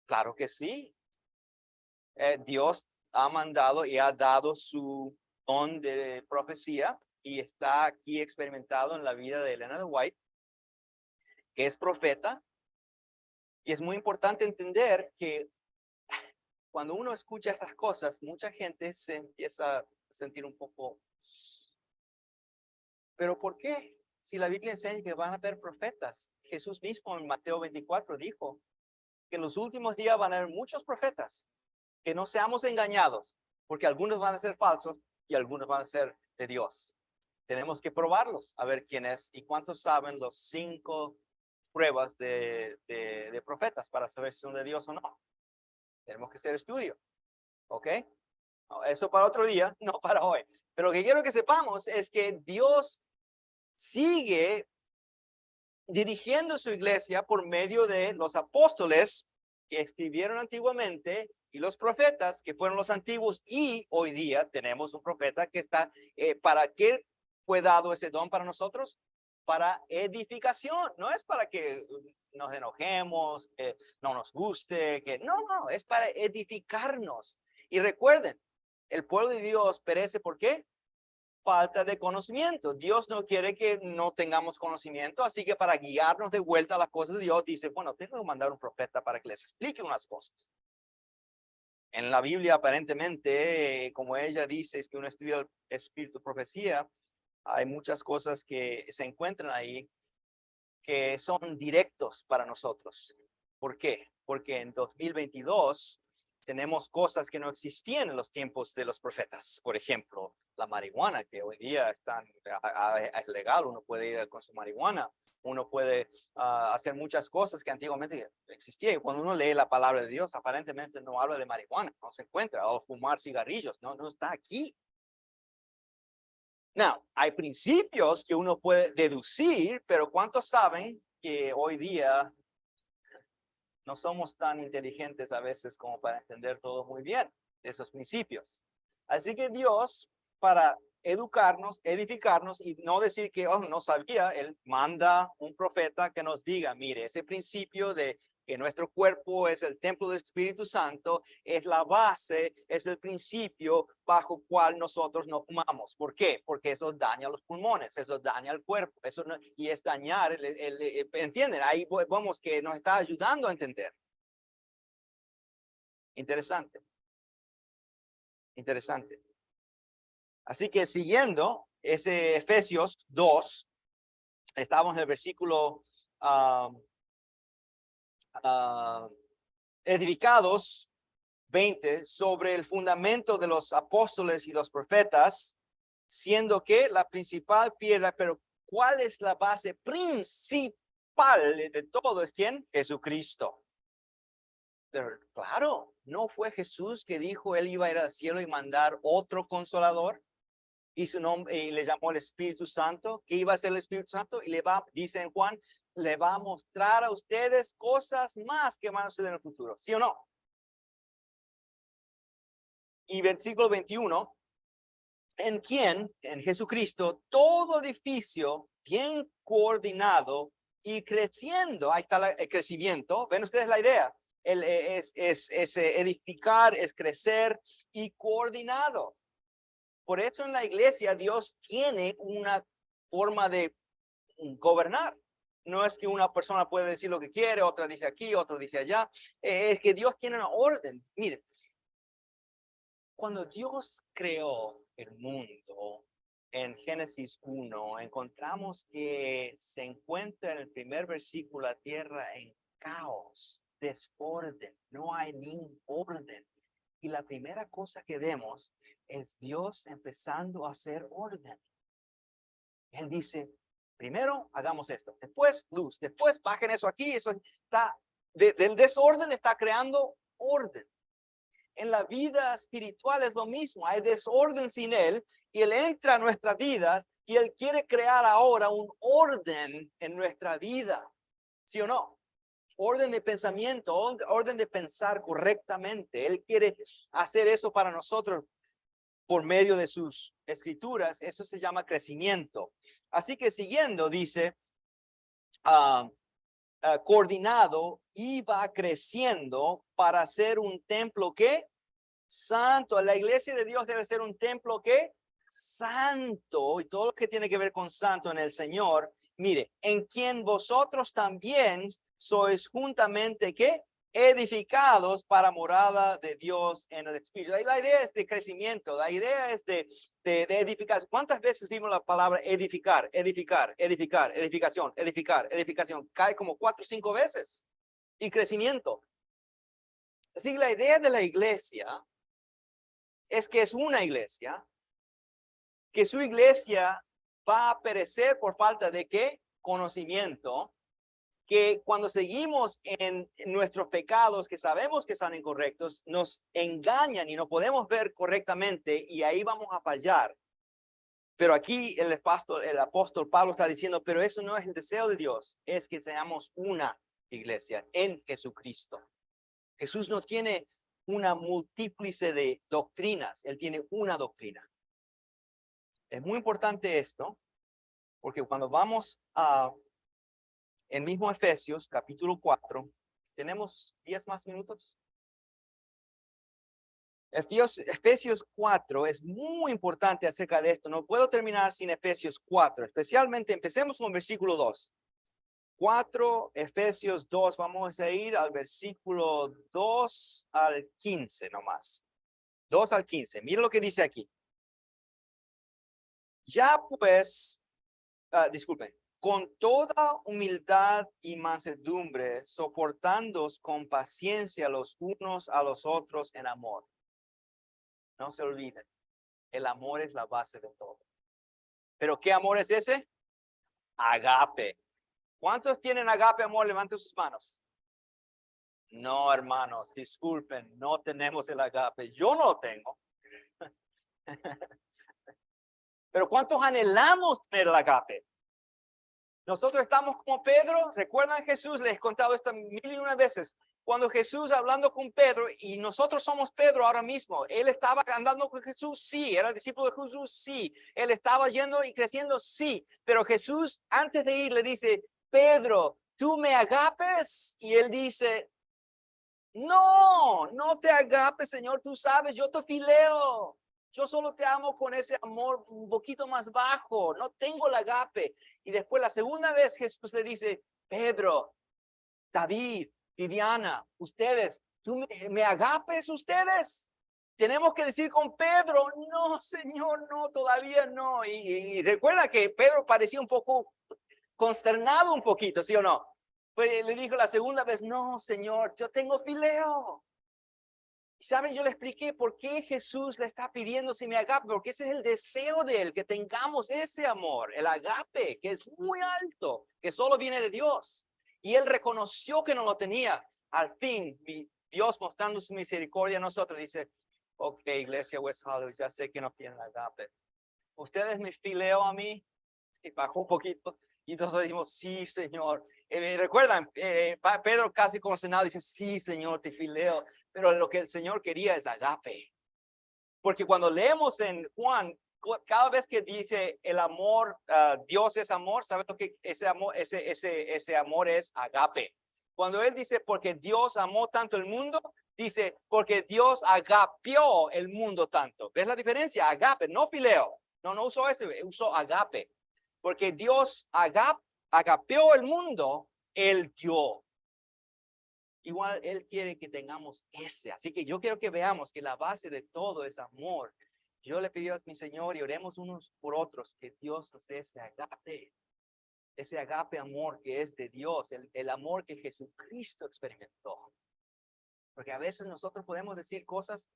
Claro que sí. Dios ha mandado y ha dado su don de profecía y está aquí experimentado en la vida de Elena de White, que es profeta. Y es muy importante entender que cuando uno escucha estas cosas, mucha gente se empieza a sentir un poco, ¿pero por qué? Si la Biblia enseña que van a haber profetas, Jesús mismo en Mateo 24 dijo que en los últimos días van a haber muchos profetas, que no seamos engañados, porque algunos van a ser falsos y algunos van a ser de Dios. Tenemos que probarlos, a ver quién es y cuántos saben los 5 pruebas de profetas para saber si son de Dios o no. Tenemos que hacer estudio, ¿ok? Eso para otro día, no para hoy. Pero lo que quiero que sepamos es que Dios sigue dirigiendo su iglesia por medio de los apóstoles que escribieron antiguamente y los profetas que fueron los antiguos, y hoy día tenemos un profeta que está, ¿para qué fue dado ese don para nosotros? Para edificación, no es para que nos enojemos, que no nos guste, que no, es para edificarnos. Y recuerden, el pueblo de Dios perece ¿por qué? Falta de conocimiento. Dios no quiere que no tengamos conocimiento, así que para guiarnos de vuelta a las cosas de Dios, dice, bueno, tengo que mandar un profeta para que les explique unas cosas. En la Biblia, aparentemente, como ella dice, es que uno estudia el espíritu de profecía, hay muchas cosas que se encuentran ahí que son directos para nosotros. ¿Por qué? Porque en 2022 tenemos cosas que no existían en los tiempos de los profetas. Por ejemplo, la marihuana, que hoy día es legal, uno puede ir con su marihuana, uno puede hacer muchas cosas que antiguamente existían. Y cuando uno lee la palabra de Dios, aparentemente no habla de marihuana, no se encuentra, o fumar cigarrillos, no está aquí. Now, hay principios que uno puede deducir, pero ¿cuántos saben que hoy día no somos tan inteligentes a veces como para entender todo muy bien esos principios? Así que Dios, para educarnos, edificarnos y no decir que no sabía, Él manda un profeta que nos diga, mire, ese principio de que nuestro cuerpo es el templo del Espíritu Santo, es la base, es el principio bajo cual nosotros no fumamos. ¿Por qué? Porque eso daña los pulmones, eso daña el cuerpo, eso no, y es dañar, ¿entienden? Ahí vamos que nos está ayudando a entender. Interesante. Interesante. Así que siguiendo ese Efesios 2, estamos en el versículo edificados 20 sobre el fundamento de los apóstoles y los profetas, siendo que la principal piedra, pero ¿cuál es la base principal de todo? ¿Es quién? Jesucristo. Pero claro, ¿no fue Jesús que dijo él iba a ir al cielo y mandar otro consolador? Y su nombre, y le llamó el Espíritu Santo, que iba a ser el Espíritu Santo, y dice en Juan, le va a mostrar a ustedes cosas más que van a suceder en el futuro, ¿sí o no? Y versículo 21, en quien, en Jesucristo, todo edificio bien coordinado y creciendo, ahí está el crecimiento, ven ustedes la idea, es edificar, es crecer y coordinado. Por eso en la iglesia Dios tiene una forma de gobernar. No es que una persona puede decir lo que quiere, otra dice aquí, otro dice allá. Es que Dios tiene una orden. Miren, cuando Dios creó el mundo en Génesis 1, encontramos que se encuentra en el primer versículo la tierra en caos, desorden, no hay ningún orden. Y la primera cosa que vemos es Dios empezando a hacer orden. Él dice, primero hagamos esto, después luz, después bajen eso aquí, eso está, del desorden está creando orden. En la vida espiritual es lo mismo, hay desorden sin Él y Él entra a nuestras vidas y Él quiere crear ahora un orden en nuestra vida, ¿sí o no? Orden de pensamiento, orden de pensar correctamente. Él quiere hacer eso para nosotros por medio de sus escrituras. Eso se llama crecimiento. Así que siguiendo, dice, coordinado y va creciendo para ser un templo que santo. La iglesia de Dios debe ser un templo que santo, y todo lo que tiene que ver con santo en el Señor. Mire, en quien vosotros también sois juntamente que edificados para morada de Dios en el Espíritu. La idea es de crecimiento, la idea es de edificar. ¿Cuántas veces vimos la palabra edificar, edificar, edificar, edificación, edificar, edificación? Cae como 4 o 5 veces. Y crecimiento. Así la idea de la iglesia es que es una iglesia, que su iglesia va a perecer por falta de ¿qué? Conocimiento, que cuando seguimos en nuestros pecados que sabemos que están incorrectos, nos engañan y no podemos ver correctamente y ahí vamos a fallar. Pero aquí el apóstol Pablo está diciendo, pero eso no es el deseo de Dios, es que seamos una iglesia en Jesucristo. Jesús no tiene una multiplicidad de doctrinas, él tiene una doctrina. Es muy importante esto, porque cuando vamos a el mismo Efesios, capítulo 4, ¿tenemos 10 más minutos? Efesios 4 es muy importante acerca de esto. No puedo terminar sin Efesios 4, especialmente empecemos con versículo 2. 4, Efesios 2, vamos a ir al versículo 2 al 15 nomás. 2 al 15, mira lo que dice aquí. Ya pues, disculpen, con toda humildad y mansedumbre, soportándoos con paciencia los unos a los otros en amor. No se olviden, el amor es la base de todo. ¿Pero qué amor es ese? Agape. ¿Cuántos tienen agape, amor? Levanten sus manos. No, hermanos, disculpen, no tenemos el agape. Yo no lo tengo. Pero ¿cuántos anhelamos tener el agape? Nosotros estamos como Pedro. ¿Recuerdan Jesús? Les he contado esto 1001 veces. Cuando Jesús hablando con Pedro, y nosotros somos Pedro ahora mismo, él estaba andando con Jesús, sí, era discípulo de Jesús, sí, él estaba yendo y creciendo, sí, pero Jesús antes de ir le dice, Pedro, ¿tú me agapes? Y él dice, no, no te agapes, Señor, tú sabes, yo te fileo. Yo solo te amo con ese amor un poquito más bajo, no tengo el agape. Y después la segunda vez Jesús le dice, Pedro, David, Viviana, ustedes, ¿tú me agapes ustedes? Tenemos que decir con Pedro, no, Señor, no, todavía no. Y recuerda que Pedro parecía un poco consternado un poquito, ¿sí o no? Pues le dijo la segunda vez, no, Señor, yo tengo fileo. ¿Saben? Yo le expliqué por qué Jesús le está pidiendo si me agape, porque ese es el deseo de él, que tengamos ese amor, el agape, que es muy alto, que solo viene de Dios. Y él reconoció que no lo tenía. Al fin, Dios mostrando su misericordia a nosotros, dice, ok, iglesia West Hollywood, ya sé que no tienen agape. ¿Ustedes me fileo a mí? Y bajó un poquito. Y entonces dijimos, sí, Señor. Recuerdan, Pedro casi consternado dice, sí, Señor, te fileo. Pero lo que el Señor quería es agape. Porque cuando leemos en Juan, cada vez que dice el amor, Dios es amor, ¿sabes lo que ese amor, ese amor es agape? Cuando él dice, porque Dios amó tanto el mundo, dice, porque Dios agapeó el mundo tanto. ¿Ves la diferencia? Agape, no fileo. No uso ese, uso agape. Porque Dios agapeó el mundo, él dio. Igual él quiere que tengamos ese. Así que yo quiero que veamos que la base de todo es amor. Yo le pido a mi Señor y oremos unos por otros que Dios nos dé ese agape amor que es de Dios, el amor que Jesucristo experimentó. Porque a veces nosotros podemos decir cosas,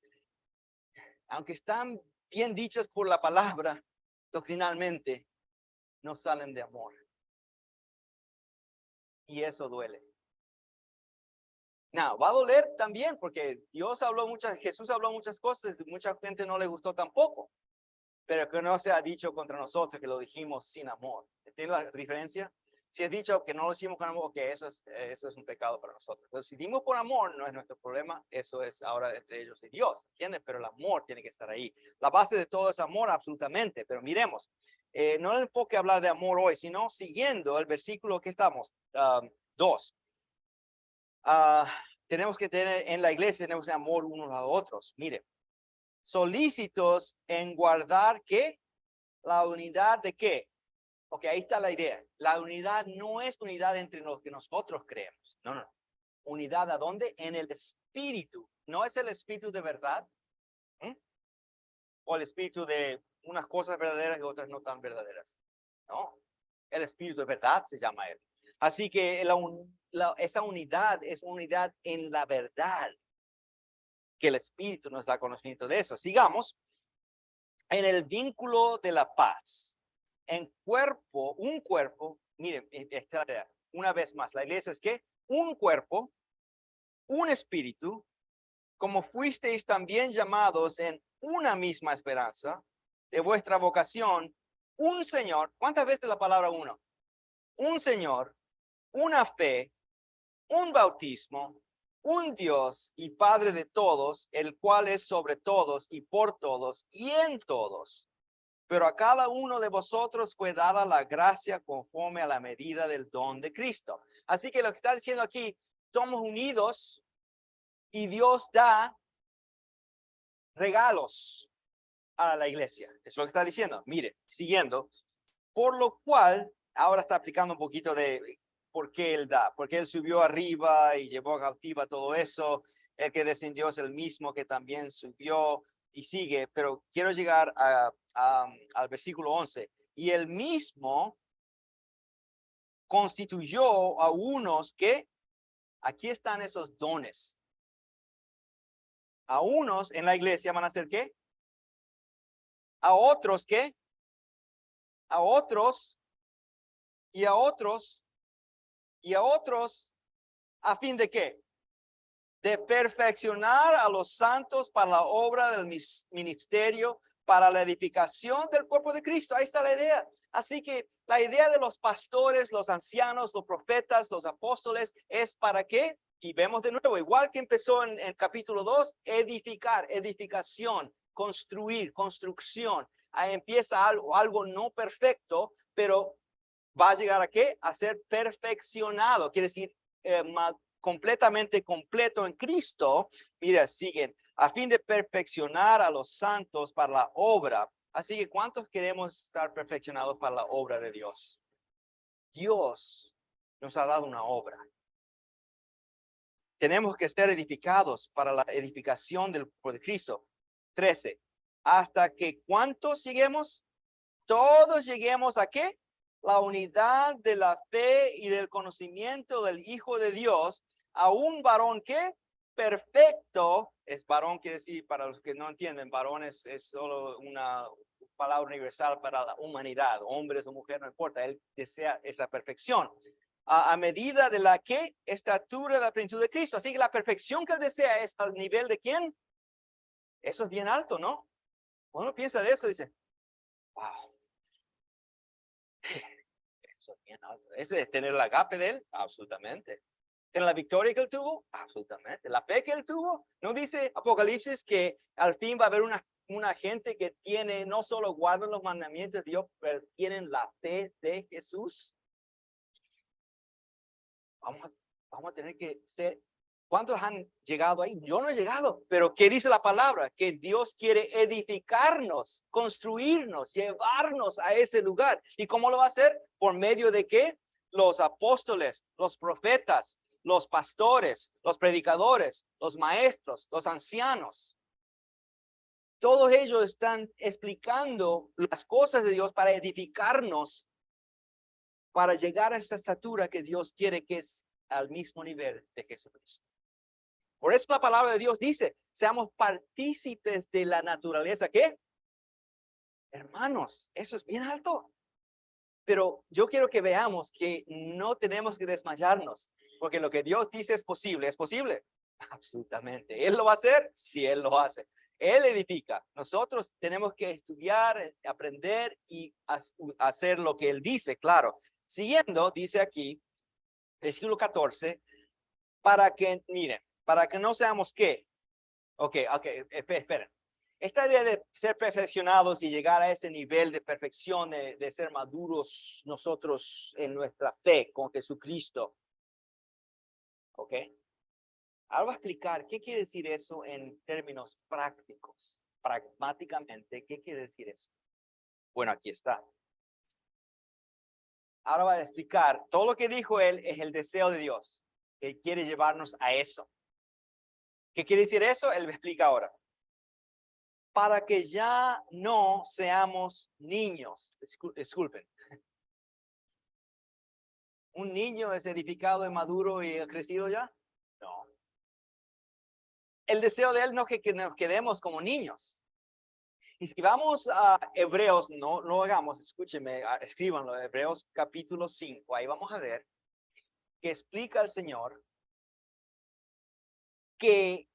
aunque están bien dichas por la palabra, doctrinalmente, no salen de amor. Y eso duele. No, va a doler también porque Jesús habló muchas cosas y mucha gente no le gustó tampoco, pero que no se ha dicho contra nosotros que lo dijimos sin amor. ¿Entiendes la diferencia? Si es dicho que no lo hicimos con amor, que eso es un pecado para nosotros. Entonces, si dimos por amor, no es nuestro problema, eso es ahora entre ellos y Dios, ¿entiendes? Pero el amor tiene que estar ahí. La base de todo es amor, absolutamente, pero miremos, no el enfoque hablar de amor hoy, sino siguiendo el versículo que estamos, 2. Tenemos que tener en la iglesia, tenemos amor unos a otros. Mire, solícitos en guardar ¿qué? La unidad de qué. Ok, ahí está la idea. La unidad no es unidad entre los que nosotros creemos. No. Unidad ¿a dónde? En el espíritu. No es el espíritu de verdad. O el espíritu de unas cosas verdaderas y otras no tan verdaderas. No. El espíritu de verdad se llama él. Así que esa unidad es unidad en la verdad, que el Espíritu nos da conocimiento de eso. Sigamos. En el vínculo de la paz, un cuerpo, miren, una vez más, la iglesia es que un cuerpo, un espíritu, como fuisteis también llamados en una misma esperanza de vuestra vocación, un Señor. ¿Cuántas veces la palabra uno? Un Señor, una fe, un bautismo, un Dios y Padre de todos, el cual es sobre todos y por todos y en todos. Pero a cada uno de vosotros fue dada la gracia conforme a la medida del don de Cristo. Así que lo que está diciendo aquí, somos unidos y Dios da regalos a la iglesia. Eso es lo que está diciendo. Mire, siguiendo. Por lo cual, ahora está aplicando un poquito de por qué él da. Porque él subió arriba y llevó a cautiva todo eso. El que descendió es el mismo que también subió y sigue. Pero quiero llegar al versículo 11. Y el mismo constituyó a unos que, aquí están esos dones. A unos en la iglesia van a ser ¿qué? A otros ¿qué? A otros y a otros y a otros, ¿a fin de qué? De perfeccionar a los santos para la obra del ministerio, para la edificación del cuerpo de Cristo. Ahí está la idea. Así que la idea de los pastores, los ancianos, los profetas, los apóstoles es para qué. Y vemos de nuevo, igual que empezó en el capítulo 2, edificar, edificación, construir, construcción. Ahí empieza algo no perfecto, pero va a llegar a qué? A ser perfeccionado. Quiere decir, completamente completo en Cristo. Mira, siguen. A fin de perfeccionar a los santos para la obra. Así que, ¿cuántos queremos estar perfeccionados para la obra de Dios? Dios nos ha dado una obra. Tenemos que ser edificados para la edificación del cuerpo de Cristo. 13. Hasta que ¿cuántos lleguemos? Todos lleguemos ¿a qué? La unidad de la fe y del conocimiento del Hijo de Dios, a un varón que perfecto. Es varón, quiere decir, para los que no entienden, varón es solo una palabra universal para la humanidad, hombres o mujeres, no importa, él desea esa perfección. A medida de la que estatura de la plenitud de Cristo. Así que la perfección que él desea es al nivel de ¿quién? Eso es bien alto, ¿no? Cuando uno piensa de eso, dice, wow. Eso es bien alto. Ese es tener el agape de él, absolutamente. ¿En la victoria que él tuvo? Absolutamente. La fe que él tuvo, ¿no dice Apocalipsis que al fin va a haber una gente que tiene, no solo guarda los mandamientos de Dios, pero tienen la fe de Jesús? Vamos a tener que ser. ¿Cuántos han llegado ahí? Yo no he llegado, pero ¿qué dice la palabra? Que Dios quiere edificarnos, construirnos, llevarnos a ese lugar. ¿Y cómo lo va a hacer? ¿Por medio de qué? Los apóstoles, los profetas, los pastores, los predicadores, los maestros, los ancianos. Todos ellos están explicando las cosas de Dios para edificarnos, para llegar a esa estatura que Dios quiere, que es al mismo nivel de Jesucristo. Por eso la palabra de Dios dice, seamos partícipes de la naturaleza. ¿Qué? Hermanos, eso es bien alto. Pero yo quiero que veamos que no tenemos que desmayarnos, porque lo que Dios dice es posible. ¿Es posible? Absolutamente. ¿Él lo va a hacer? Sí, Él lo hace. Él edifica. Nosotros tenemos que estudiar, aprender y hacer lo que Él dice, claro. Siguiendo, dice aquí, versículo 14, para que, miren, para que no seamos ¿qué? Ok, esperen. Esta idea de ser perfeccionados y llegar a ese nivel de perfección, de ser maduros nosotros en nuestra fe con Jesucristo. Ok. Ahora voy a explicar qué quiere decir eso en términos prácticos. Pragmáticamente, ¿qué quiere decir eso? Bueno, aquí está. Ahora voy a explicar. Todo lo que dijo él es el deseo de Dios. Él quiere llevarnos a eso. ¿Qué quiere decir eso? Él me explica ahora. Para que ya no seamos niños. Disculpen. ¿Un niño es edificado, es maduro y ha crecido ya? No. El deseo de él no es que nos quedemos como niños. Y si vamos a Hebreos, no lo hagamos, escúchenme, escríbanlo, Hebreos capítulo 5, ahí vamos a ver que explica el Señor que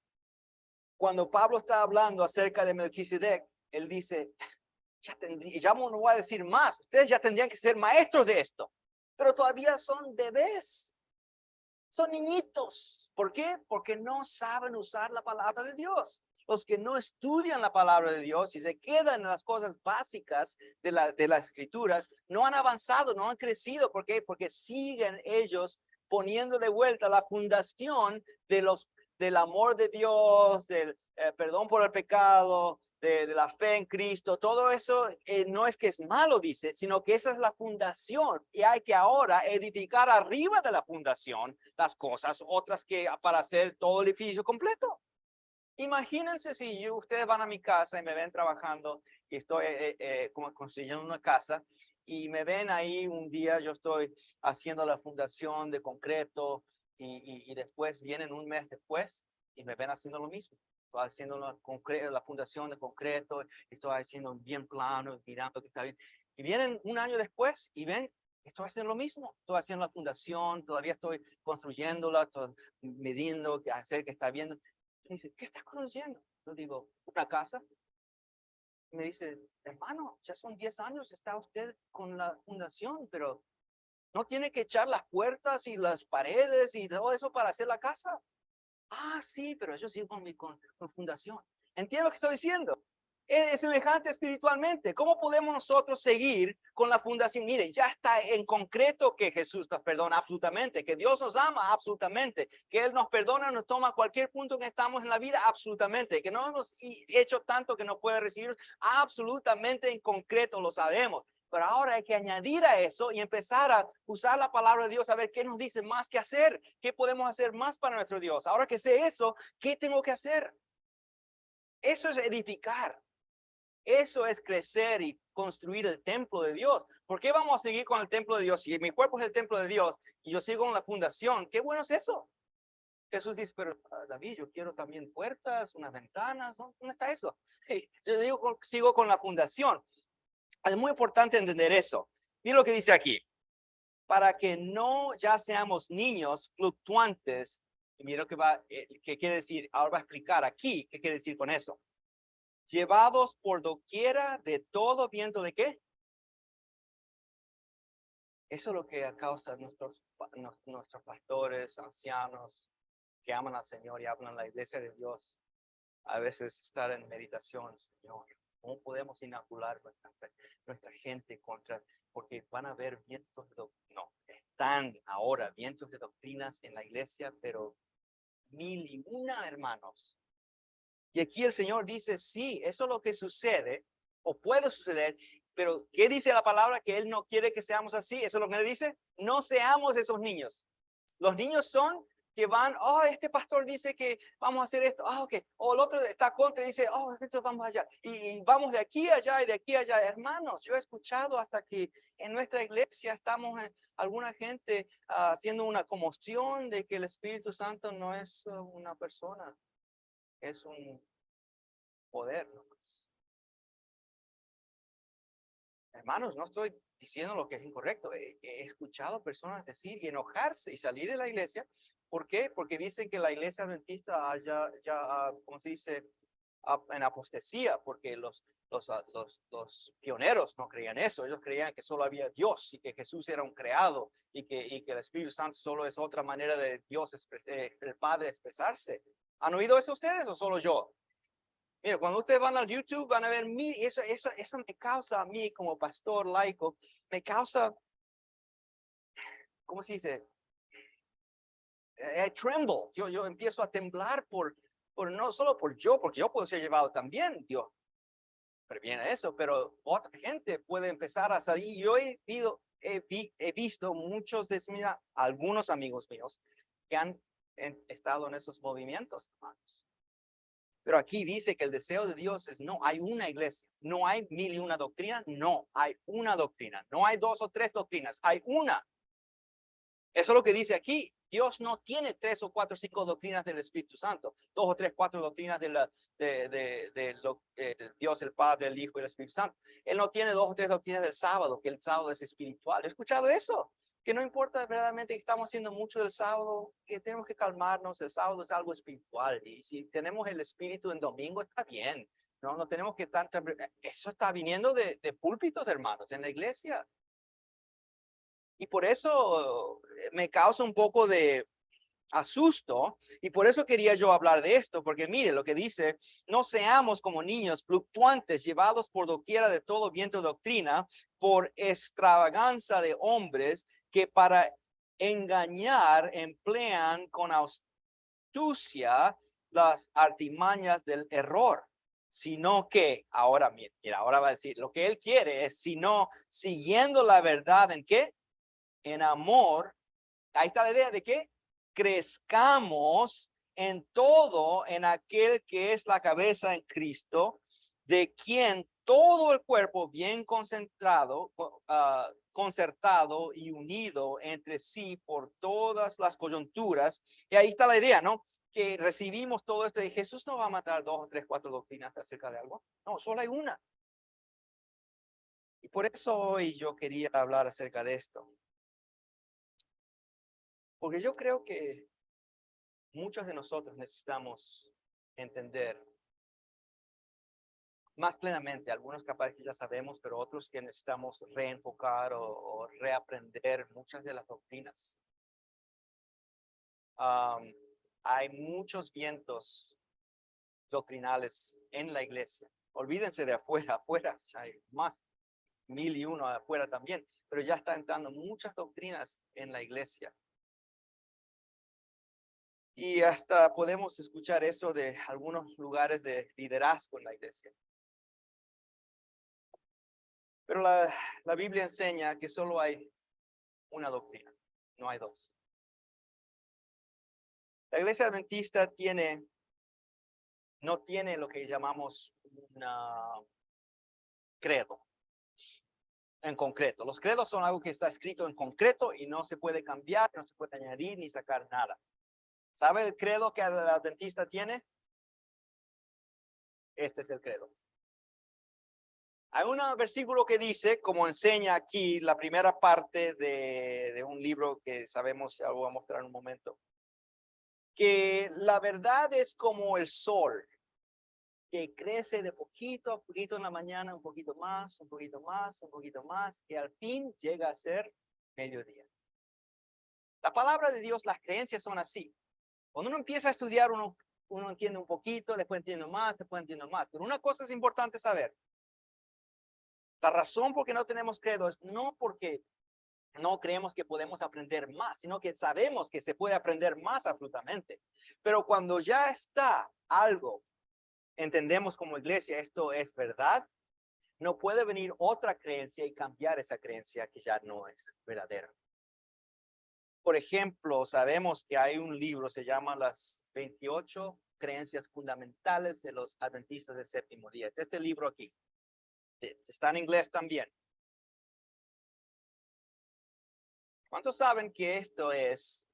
cuando Pablo está hablando acerca de Melquisedec, él dice, ya no voy a decir más, ustedes ya tendrían que ser maestros de esto, pero todavía son bebés, son niñitos. ¿Por qué? Porque no saben usar la palabra de Dios. Los que no estudian la palabra de Dios y se quedan en las cosas básicas de las escrituras, no han avanzado, no han crecido. ¿Por qué? Porque siguen ellos poniendo de vuelta la fundación del amor de Dios, perdón por el pecado, de la fe en Cristo, todo eso no es que es malo, dice, sino que esa es la fundación y hay que ahora edificar arriba de la fundación las cosas otras que para hacer todo el edificio completo. Imagínense si ustedes van a mi casa y me ven trabajando y estoy como construyendo una casa y me ven ahí un día, yo estoy haciendo la fundación de concreto y después vienen un mes después y me ven haciendo lo mismo. Estoy haciendo la fundación de concreto, estoy haciendo bien plano, mirando que está bien. Y vienen un año después y ven, estoy haciendo lo mismo. Estoy haciendo la fundación, todavía estoy construyéndola, midiendo, hacer que está bien. Me dice, ¿qué estás construyendo? Yo digo, una casa. Me dice, hermano, ya son 10 años, está usted con la fundación, pero no tiene que echar las puertas y las paredes y todo eso para hacer la casa. Ah, sí, pero yo sigo con fundación. ¿Entiendo lo que estoy diciendo? Es semejante espiritualmente. ¿Cómo podemos nosotros seguir con la fundación? Mire, ya está en concreto que Jesús nos perdona absolutamente, que Dios nos ama absolutamente, que Él nos perdona, nos toma cualquier punto en que estamos en la vida absolutamente, que no hemos hecho tanto que no puede recibir absolutamente en concreto, lo sabemos. Pero ahora hay que añadir a eso y empezar a usar la palabra de Dios, a ver qué nos dice más que hacer, qué podemos hacer más para nuestro Dios. Ahora que sé eso, ¿qué tengo que hacer? Eso es edificar. Eso es crecer y construir el templo de Dios. ¿Por qué vamos a seguir con el templo de Dios? Si mi cuerpo es el templo de Dios y yo sigo con la fundación, qué bueno es eso. Jesús dice, pero David, yo quiero también puertas, unas ventanas, ¿no? ¿Dónde está eso? Yo digo, sigo con la fundación. Es muy importante entender eso. Mira lo que dice aquí. Para que no ya seamos niños fluctuantes. Y mira lo que qué quiere decir. Ahora va a explicar aquí qué quiere decir con eso. Llevados por doquiera de todo viento de qué. Eso es lo que causa nuestros pastores, ancianos, que aman al Señor y hablan la iglesia de Dios. A veces estar en meditación, Señor. ¿Cómo podemos inocular nuestra gente contra? Porque van a haber vientos de doctrina. No, están ahora vientos de doctrinas en la iglesia, pero 1001, hermanos. Y aquí el Señor dice, sí, eso es lo que sucede o puede suceder, pero ¿qué dice la palabra? Que Él no quiere que seamos así. Eso es lo que le dice. No seamos esos niños. Los niños son que van, oh, este pastor dice que vamos a hacer esto, ok, o el otro está contra y dice, oh, entonces vamos allá, y vamos de aquí a allá y de aquí a allá. Hermanos, yo he escuchado hasta que en nuestra iglesia estamos, alguna gente haciendo una conmoción de que el Espíritu Santo no es una persona, es un poder. Hermanos, no estoy diciendo lo que es incorrecto. He escuchado personas decir y enojarse y salir de la iglesia. ¿Por qué? Porque dicen que la iglesia adventista haya ya, ¿cómo se dice? En apostasía, porque los pioneros no creían eso. Ellos creían que solo había Dios y que Jesús era un creado y que el Espíritu Santo solo es otra manera de Dios, el Padre, expresarse. ¿Han oído eso ustedes o solo yo? Mira, cuando ustedes van al YouTube van a ver eso me causa a mí como pastor laico, me causa, ¿cómo se dice? Tremble. Yo empiezo a temblar por no solo por yo, porque yo puedo ser llevado también, Dios previene eso, pero otra gente puede empezar a salir. Yo he visto muchos de algunos amigos míos que han estado en esos movimientos, hermanos. Pero aquí dice que el deseo de Dios es, no hay una iglesia, no hay 1001 doctrinas, no hay una doctrina, no hay 2 o 3 doctrinas, hay una. Eso es lo que dice aquí. Dios no tiene 3 o 4 o 5 doctrinas del Espíritu Santo, 2 o 3, 4 doctrinas de Dios, el Padre, el Hijo y el Espíritu Santo. Él no tiene 2 o 3 doctrinas del sábado, que el sábado es espiritual. ¿He escuchado eso? Que no importa verdaderamente que estamos haciendo mucho del sábado, que tenemos que calmarnos, el sábado es algo espiritual, y si tenemos el espíritu en domingo está bien, no tenemos que estar, eso está viniendo de púlpitos, hermanos, en la iglesia, y por eso me causa un poco de asusto, y por eso quería yo hablar de esto, porque mire lo que dice, no seamos como niños fluctuantes, llevados por doquiera de todo viento de doctrina, por extravaganza de hombres que para engañar emplean con astucia las artimañas del error, sino que, ahora mira, ahora va a decir, lo que él quiere es, sino siguiendo la verdad ¿en qué? En amor. Ahí está la idea de que crezcamos en todo en aquel que es la cabeza en Cristo, de quien todo el cuerpo bien concentrado, concertado y unido entre sí por todas las coyunturas. Y ahí está la idea, ¿no? Que recibimos todo esto y Jesús no va a matar 2 o 3, 4 doctrinas acerca de algo. No, solo hay una. Y por eso hoy yo quería hablar acerca de esto. Porque yo creo que muchos de nosotros necesitamos entender más plenamente, algunos capaz que ya sabemos, pero otros que necesitamos reenfocar o reaprender muchas de las doctrinas. Hay muchos vientos doctrinales en la iglesia. Olvídense de afuera, hay más 1001 afuera también, pero ya están entrando muchas doctrinas en la iglesia. Y hasta podemos escuchar eso de algunos lugares de liderazgo en la iglesia. Pero la Biblia enseña que solo hay una doctrina, no hay dos. La iglesia adventista no tiene lo que llamamos un credo en concreto. Los credos son algo que está escrito en concreto y no se puede cambiar, no se puede añadir ni sacar nada. ¿Sabe el credo que el adventista tiene? Este es el credo. Hay un versículo que dice, como enseña aquí la primera parte de un libro que sabemos, ya lo voy a mostrar en un momento, que la verdad es como el sol, que crece de poquito a poquito en la mañana, un poquito más, un poquito más, un poquito más, que al fin llega a ser mediodía. La palabra de Dios, las creencias son así. Cuando uno empieza a estudiar, uno entiende un poquito, después entiende más, después entiende más. Pero una cosa es importante saber. La razón por qué no tenemos credo es no porque no creemos que podemos aprender más, sino que sabemos que se puede aprender más absolutamente. Pero cuando ya está algo, entendemos como iglesia, esto es verdad, no puede venir otra creencia y cambiar esa creencia que ya no es verdadera. Por ejemplo, sabemos que hay un libro, se llama Las 28 creencias fundamentales de los adventistas del séptimo día. Este libro aquí está en inglés también. ¿Cuántos saben que esto es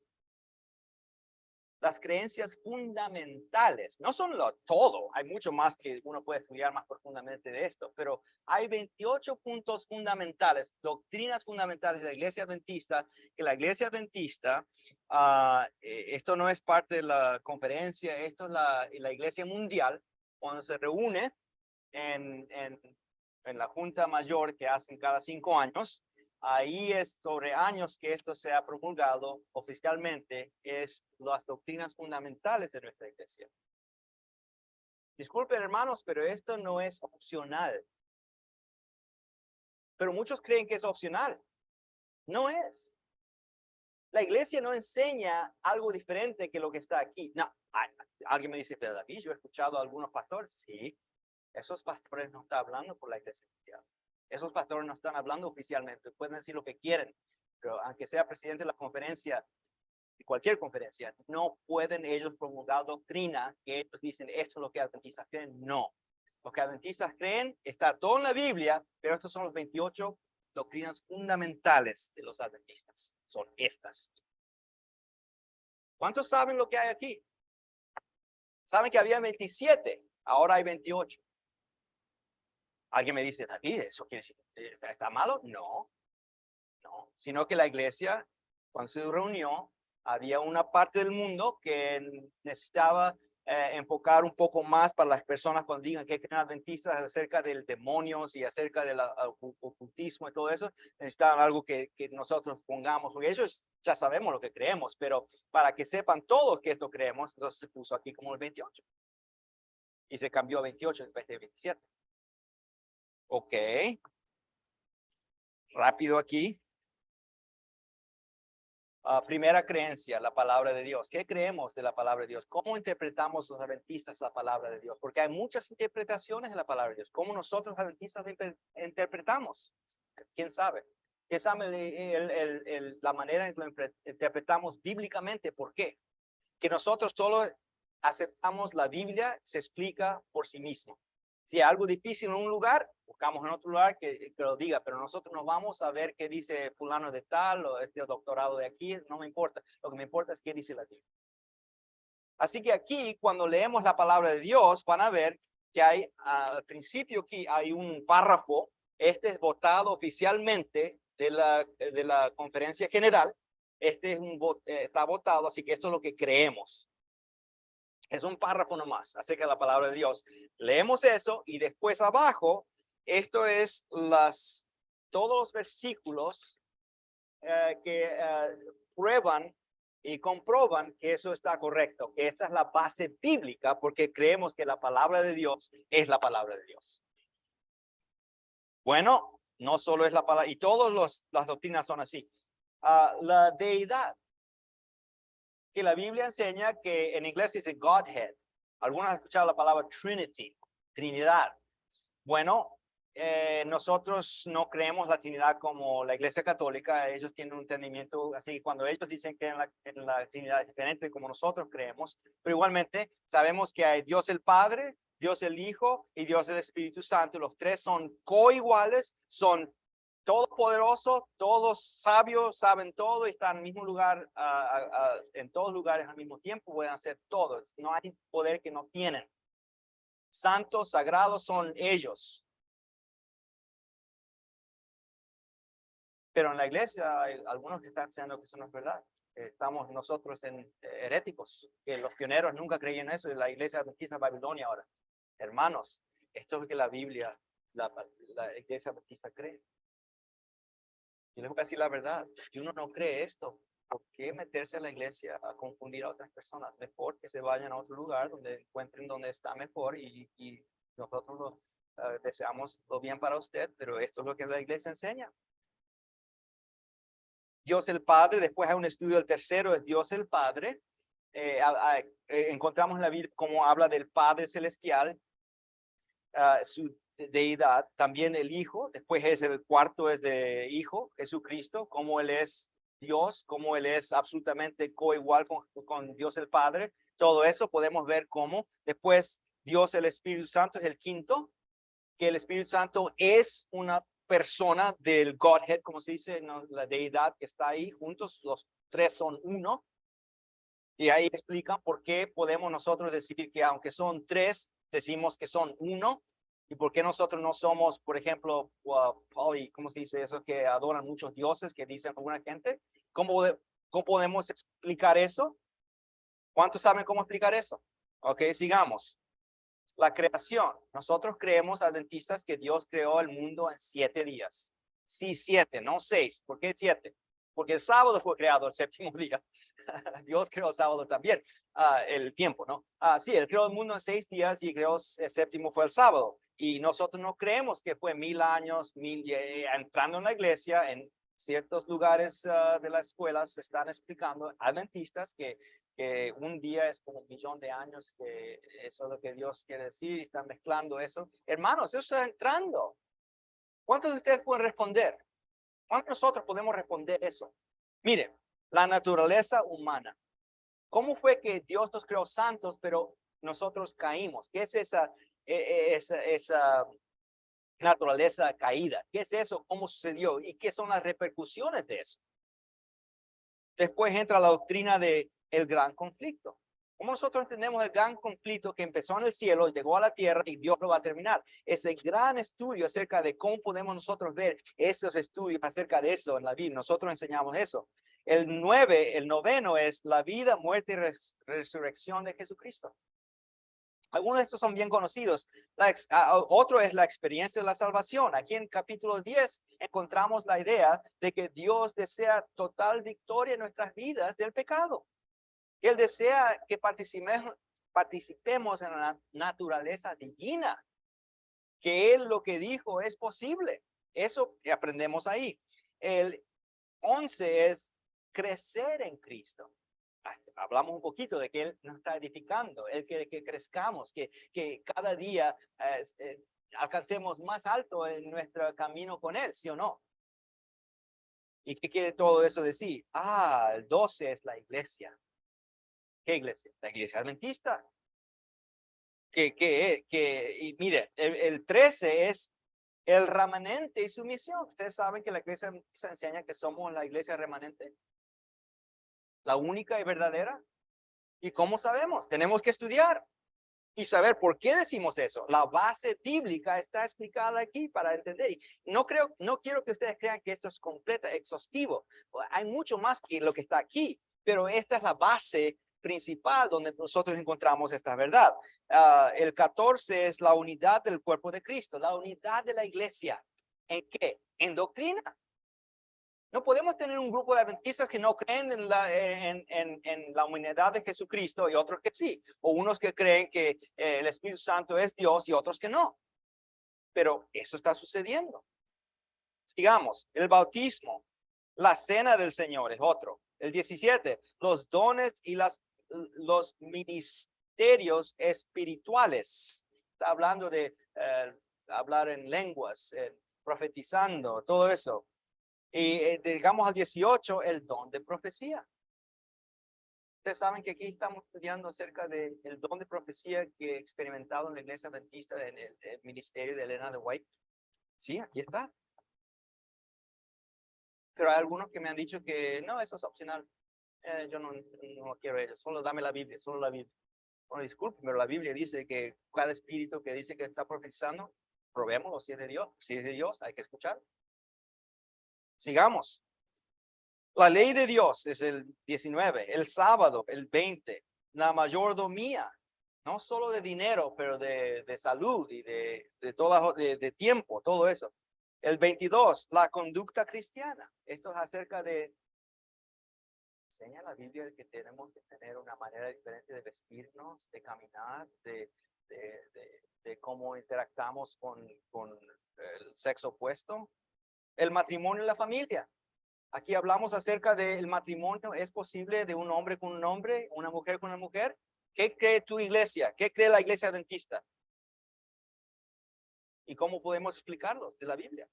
las creencias fundamentales? No son todo, hay mucho más que uno puede estudiar más profundamente de esto, pero hay 28 puntos fundamentales, doctrinas fundamentales de la iglesia adventista, que la iglesia adventista, esto no es parte de la conferencia, esto es la iglesia mundial, cuando se reúne en la junta mayor que hacen cada 5 años, ahí es sobre años que esto se ha promulgado oficialmente, es las doctrinas fundamentales de nuestra iglesia. Disculpen, hermanos, pero esto no es opcional. Pero muchos creen que es opcional. No es. La iglesia no enseña algo diferente que lo que está aquí. No, alguien me dice, pero David, yo he escuchado a algunos pastores. Sí, esos pastores no están hablando por la iglesia mundial. Esos pastores no están hablando oficialmente, pueden decir lo que quieren, pero aunque sea presidente de la conferencia, de cualquier conferencia, no pueden ellos promulgar doctrina que ellos dicen esto es lo que adventistas creen. No, lo que adventistas creen está todo en la Biblia, pero estos son los 28 doctrinas fundamentales de los adventistas. Son estas. ¿Cuántos saben lo que hay aquí? Saben que había 27, ahora hay 28. Alguien me dice, David, ¿eso quiere decir está malo? No, sino que la iglesia, cuando se reunió, había una parte del mundo que necesitaba enfocar un poco más para las personas cuando digan que creen adventistas acerca del demonios y acerca del ocultismo y todo eso, necesitaban algo que nosotros pongamos, porque ellos ya sabemos lo que creemos, pero para que sepan todos que esto creemos, entonces se puso aquí como el 28 y se cambió a 28 en vez de 27. Ok. Rápido aquí. Primera creencia, la palabra de Dios. ¿Qué creemos de la palabra de Dios? ¿Cómo interpretamos los adventistas la palabra de Dios? Porque hay muchas interpretaciones de la palabra de Dios. ¿Cómo nosotros adventistas interpretamos? ¿Quién sabe? ¿Quién sabe la manera en que lo interpretamos bíblicamente? ¿Por qué? Que nosotros solo aceptamos la Biblia, se explica por sí mismo. Si hay algo difícil en un lugar, buscamos en otro lugar que lo diga, pero nosotros no vamos a ver qué dice fulano de tal o este doctorado de aquí, no me importa. Lo que me importa es qué dice la Biblia. Así que aquí, cuando leemos la palabra de Dios, van a ver que hay, al principio aquí hay un párrafo, este es votado oficialmente de la conferencia general, este es está votado, así que esto es lo que creemos. Es un párrafo nomás acerca de la palabra de Dios. Leemos eso y después abajo, esto es todos los versículos que prueban y comproban que eso está correcto, que esta es la base bíblica porque creemos que la palabra de Dios es la palabra de Dios. Bueno, no solo es la palabra, y todas las doctrinas son así. La deidad, que la Biblia enseña que en inglés dice Godhead. Algunos han escuchado la palabra Trinity, Trinidad. Bueno, nosotros no creemos la Trinidad como la Iglesia Católica. Ellos tienen un entendimiento así. Cuando ellos dicen que en la Trinidad es diferente como nosotros creemos, pero igualmente sabemos que hay Dios el Padre, Dios el Hijo y Dios el Espíritu Santo. Los tres son coiguales, son todopoderosos, todos sabios, saben todo y están en el mismo lugar, en todos lugares al mismo tiempo, pueden hacer todo. No hay poder que no tienen. Santos, sagrados son ellos. Pero en la iglesia hay algunos que están diciendo que eso no es verdad. Estamos nosotros en heréticos, que los pioneros nunca creían eso, y la iglesia adventista de Babilonia ahora. Hermanos, esto es lo que la Biblia, la iglesia adventista cree. Yo les voy a decir la verdad, si uno no cree esto, ¿por qué meterse a la iglesia a confundir a otras personas? Mejor que se vayan a otro lugar donde encuentren donde está mejor y nosotros deseamos lo bien para usted, pero esto es lo que la iglesia enseña. Dios el Padre, después hay un estudio, el tercero es Dios el Padre. Encontramos en la Biblia cómo habla del Padre Celestial, su deidad, también el Hijo, después es el cuarto es de Hijo, Jesucristo, como Él es Dios, como Él es absolutamente coigual con Dios el Padre. Todo eso podemos ver cómo. Después Dios el Espíritu Santo es el quinto, que el Espíritu Santo es una persona del Godhead, como se dice, ¿no? La deidad que está ahí juntos, los tres son uno. Y ahí explican por qué podemos nosotros decir que aunque son tres, decimos que son uno. Y por qué nosotros no somos, por ejemplo, ¿cómo se dice eso? Que adoran muchos dioses, que dicen alguna gente. ¿Cómo podemos explicar eso? ¿Cuántos saben cómo explicar eso? Ok, sigamos. La creación. Nosotros creemos, adventistas, que Dios creó el mundo en 7 días. Sí, 7, no 6. ¿Por qué 7? Porque el sábado fue creado el séptimo día. Dios creó el sábado también, el tiempo, ¿no? Sí, Él creó el mundo en 6 días y creó el séptimo fue el sábado. Y nosotros no creemos que fue 1000 años, entrando en la iglesia, en ciertos lugares de las escuelas se están explicando, adventistas, que un día es como 1.000.000 de años, que eso es lo que Dios quiere decir, y están mezclando eso. Hermanos, eso está entrando. ¿Cuántos de ustedes pueden responder? ¿Cuántos de nosotros podemos responder eso? Mire, la naturaleza humana. ¿Cómo fue que Dios nos creó santos, pero nosotros caímos? ¿Qué es esa naturaleza caída? ¿Qué es eso? ¿Cómo sucedió? ¿Y qué son las repercusiones de eso? Después entra la doctrina de el gran conflicto. ¿Cómo nosotros entendemos el gran conflicto que empezó en el cielo, llegó a la tierra y Dios lo va a terminar? Ese gran estudio acerca de cómo podemos nosotros ver esos estudios acerca de eso en la Biblia. Nosotros enseñamos eso. El noveno es la vida, muerte y resurrección de Jesucristo. Algunos de estos son bien conocidos. Otro es la experiencia de la salvación. Aquí en capítulo 10 encontramos la idea de que Dios desea total victoria en nuestras vidas del pecado. Él desea que participemos en la naturaleza divina, que Él lo que dijo es posible. Eso aprendemos ahí. El 11 es crecer en Cristo. Hablamos un poquito de que Él nos está edificando, Él quiere que crezcamos, que cada día alcancemos más alto en nuestro camino con Él, ¿sí o no? ¿Y qué quiere todo eso decir? El 12 es la iglesia. ¿Qué iglesia? La iglesia adventista. Y mire, el 13 es el remanente y su misión. Ustedes saben que la iglesia se enseña que somos la iglesia remanente, la única y verdadera. ¿Y cómo sabemos? Tenemos que estudiar y saber por qué decimos eso. La base bíblica está explicada aquí para entender. Y no quiero que ustedes crean que esto es completo, exhaustivo. Hay mucho más que lo que está aquí, pero esta es la base principal donde nosotros encontramos esta verdad. El 14 es la unidad del cuerpo de Cristo, la unidad de la iglesia. ¿En qué? En doctrina. No podemos tener un grupo de adventistas que no creen en la humanidad de Jesucristo y otros que sí, o unos que creen que el Espíritu Santo es Dios y otros que no. Pero eso está sucediendo. Sigamos, el bautismo, la cena del Señor es otro. El 17, los dones y los ministerios espirituales. Está hablando de hablar en lenguas, profetizando, todo eso. Y digamos al 18, el don de profecía. Ustedes saben que aquí estamos estudiando acerca del don de profecía que he experimentado en la iglesia adventista en el ministerio de Elena de White. Sí, aquí está. Pero hay algunos que me han dicho que no, eso es opcional. Yo no quiero ello, solo dame la Biblia, solo la Biblia. Bueno, disculpen, pero la Biblia dice que cada espíritu que dice que está profetizando, probémoslo si es de Dios. Si es de Dios, hay que escuchar. Sigamos. La ley de Dios es el 19, el sábado, el 20, la mayordomía, no solo de dinero, pero de salud y de tiempo, todo eso. El 22, la conducta cristiana. Esto es acerca de, enseña la Biblia que tenemos que tener una manera diferente de vestirnos, de caminar, de cómo interactuamos con el sexo opuesto. El matrimonio y la familia. Aquí hablamos acerca del matrimonio. ¿Es posible de un hombre con un hombre, una mujer con una mujer? ¿Qué cree tu iglesia? ¿Qué cree la iglesia adventista? ¿Y cómo podemos explicarlo de la Biblia?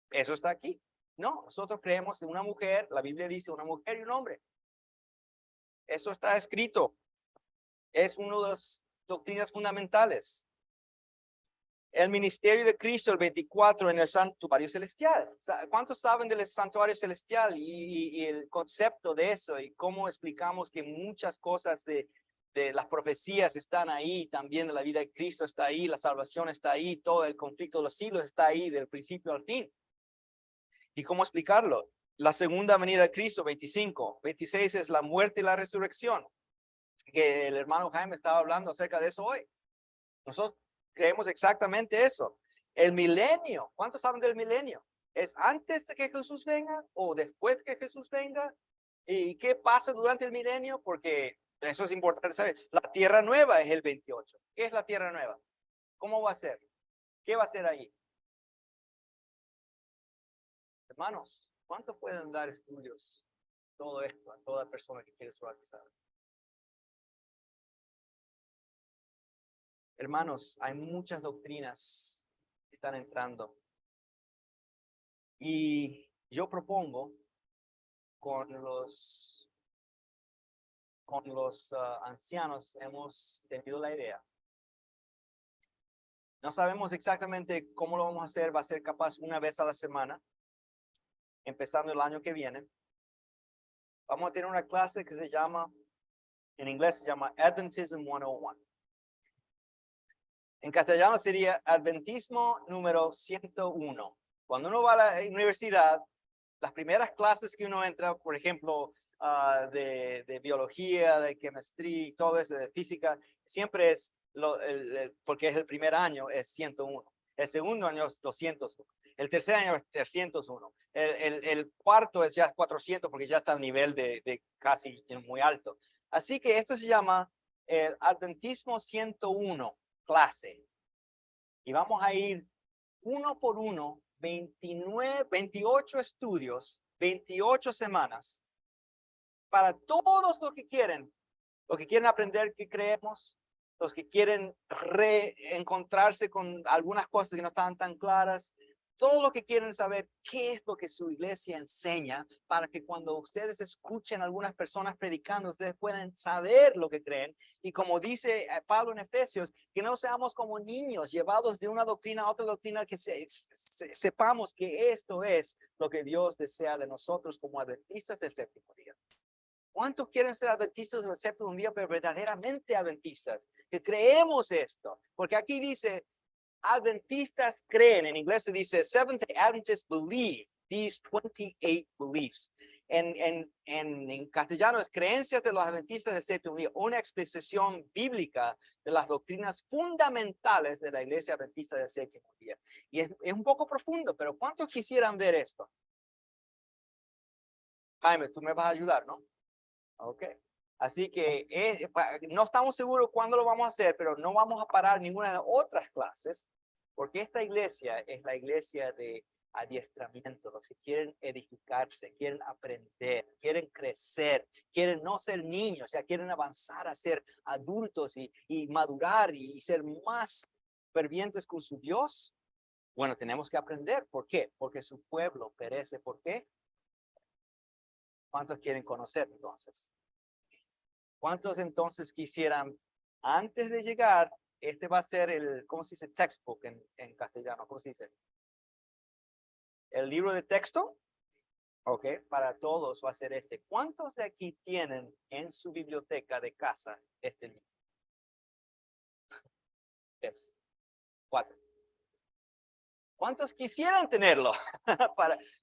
Eso está aquí. No, nosotros creemos en una mujer. La Biblia dice una mujer y un hombre. Eso está escrito. Es una de las doctrinas fundamentales. El ministerio de Cristo, el 24, en el santuario celestial. ¿Cuántos saben del santuario celestial y el concepto de eso y cómo explicamos que muchas cosas de las profecías están ahí, también de la vida de Cristo está ahí, la salvación está ahí, todo el conflicto de los siglos está ahí, del principio al fin? ¿Y cómo explicarlo? La segunda venida de Cristo, 25. 26 es la muerte y la resurrección, que el hermano Jaime estaba hablando acerca de eso hoy. Nosotros creemos exactamente eso. El milenio, ¿cuántos saben del milenio? ¿Es antes de que Jesús venga o después que Jesús venga? ¿Y qué pasa durante el milenio? Porque eso es importante saber. La tierra nueva es el 28. ¿Qué es la tierra nueva? ¿Cómo va a ser? ¿Qué va a ser ahí? Hermanos, ¿cuánto pueden dar estudios todo esto a toda persona que quiere ser bautizada? Hermanos, hay muchas doctrinas que están entrando. Y yo propongo con los ancianos hemos tenido la idea. No sabemos exactamente cómo lo vamos a hacer. Va a ser capaz una vez a la semana, empezando el año que viene. Vamos a tener una clase que se llama, en inglés se llama Adventism 101. En castellano sería Adventismo número 101. Cuando uno va a la universidad, las primeras clases que uno entra, por ejemplo, de biología, de chemistry, todo eso, de física, siempre es, porque es el primer año, es 101. El segundo año es 201. El tercer año es 301. El cuarto es ya 400 porque ya está al nivel de casi muy alto. Así que esto se llama el Adventismo 101 clase. Y vamos a ir uno por uno, 28 estudios, 28 semanas, para todos los que quieren aprender qué creemos, los que quieren reencontrarse con algunas cosas que no estaban tan claras, todos los que quieren saber qué es lo que su iglesia enseña, para que cuando ustedes escuchen a algunas personas predicando, ustedes puedan saber lo que creen. Y como dice Pablo en Efesios, que no seamos como niños llevados de una doctrina a otra doctrina, que sepamos que esto es lo que Dios desea de nosotros como adventistas del séptimo día. ¿Cuántos quieren ser adventistas del séptimo día, pero verdaderamente adventistas? Que creemos esto. Porque aquí dice, adventistas creen. En inglés se dice, Seventh-day Adventists believe these 28 beliefs. En castellano es creencias de los adventistas del séptimo día, una exposición bíblica de las doctrinas fundamentales de la iglesia adventista del séptimo día. Y es un poco profundo, pero ¿cuántos quisieran ver esto? Jaime, tú me vas a ayudar, ¿no? Ok. Así que no estamos seguros cuándo lo vamos a hacer, pero no vamos a parar ninguna de las otras clases, porque esta iglesia es la iglesia de adiestramiento. Los que quieren edificarse, quieren aprender, quieren crecer, quieren no ser niños, o sea, quieren avanzar a ser adultos y madurar y ser más fervientes con su Dios. Bueno, tenemos que aprender. ¿Por qué? Porque su pueblo perece. ¿Por qué? ¿Cuántos quieren conocer entonces? ¿Cuántos entonces quisieran, antes de llegar, este va a ser el, ¿cómo se dice? Textbook en castellano, ¿cómo se dice? El libro de texto, ok, para todos va a ser este. ¿Cuántos de aquí tienen en su biblioteca de casa este libro? 3, 4. ¿Cuántos quisieran tenerlo?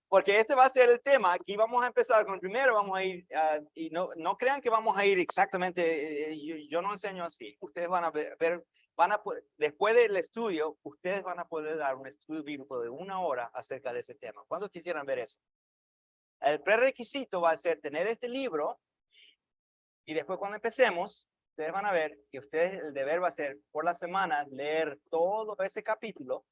Porque este va a ser el tema. Aquí vamos a empezar con primero, vamos a ir, y no crean que vamos a ir exactamente, yo no enseño así. Ustedes van a ver, después del estudio, ustedes van a poder dar un estudio bíblico de 1 hora acerca de ese tema. ¿Cuántos quisieran ver eso? El prerequisito va a ser tener este libro, y después cuando empecemos, ustedes van a ver que ustedes, el deber va a ser por la semana leer todo ese capítulo,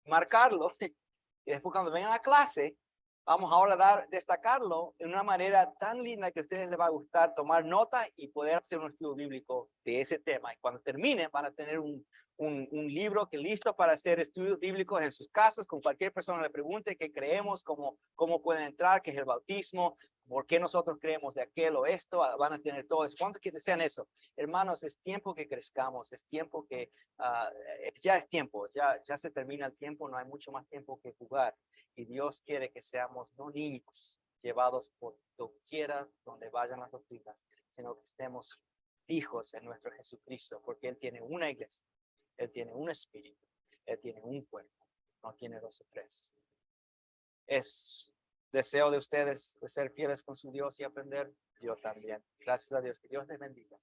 marcarlo, y después cuando vengan a clase, vamos ahora a destacarlo de una manera tan linda que a ustedes les va a gustar tomar notas y poder hacer un estudio bíblico de ese tema. Y cuando terminen, van a tener un libro que listo para hacer estudios bíblicos en sus casas, con cualquier persona le pregunte qué creemos, cómo pueden entrar, qué es el bautismo, por qué nosotros creemos de aquel o esto, van a tener todo eso. ¿Cuántos que desean eso? Hermanos, es tiempo que crezcamos, es tiempo que, ya es tiempo, ya se termina el tiempo, no hay mucho más tiempo que jugar. Y Dios quiere que seamos no niños llevados por doquiera donde vayan las doctrinas, sino que estemos fijos en nuestro Jesucristo, porque Él tiene una iglesia, Él tiene un espíritu, Él tiene un cuerpo, no tiene 2 o 3. Es deseo de ustedes de ser fieles con su Dios y aprender. Yo también. Gracias a Dios. Que Dios les bendiga.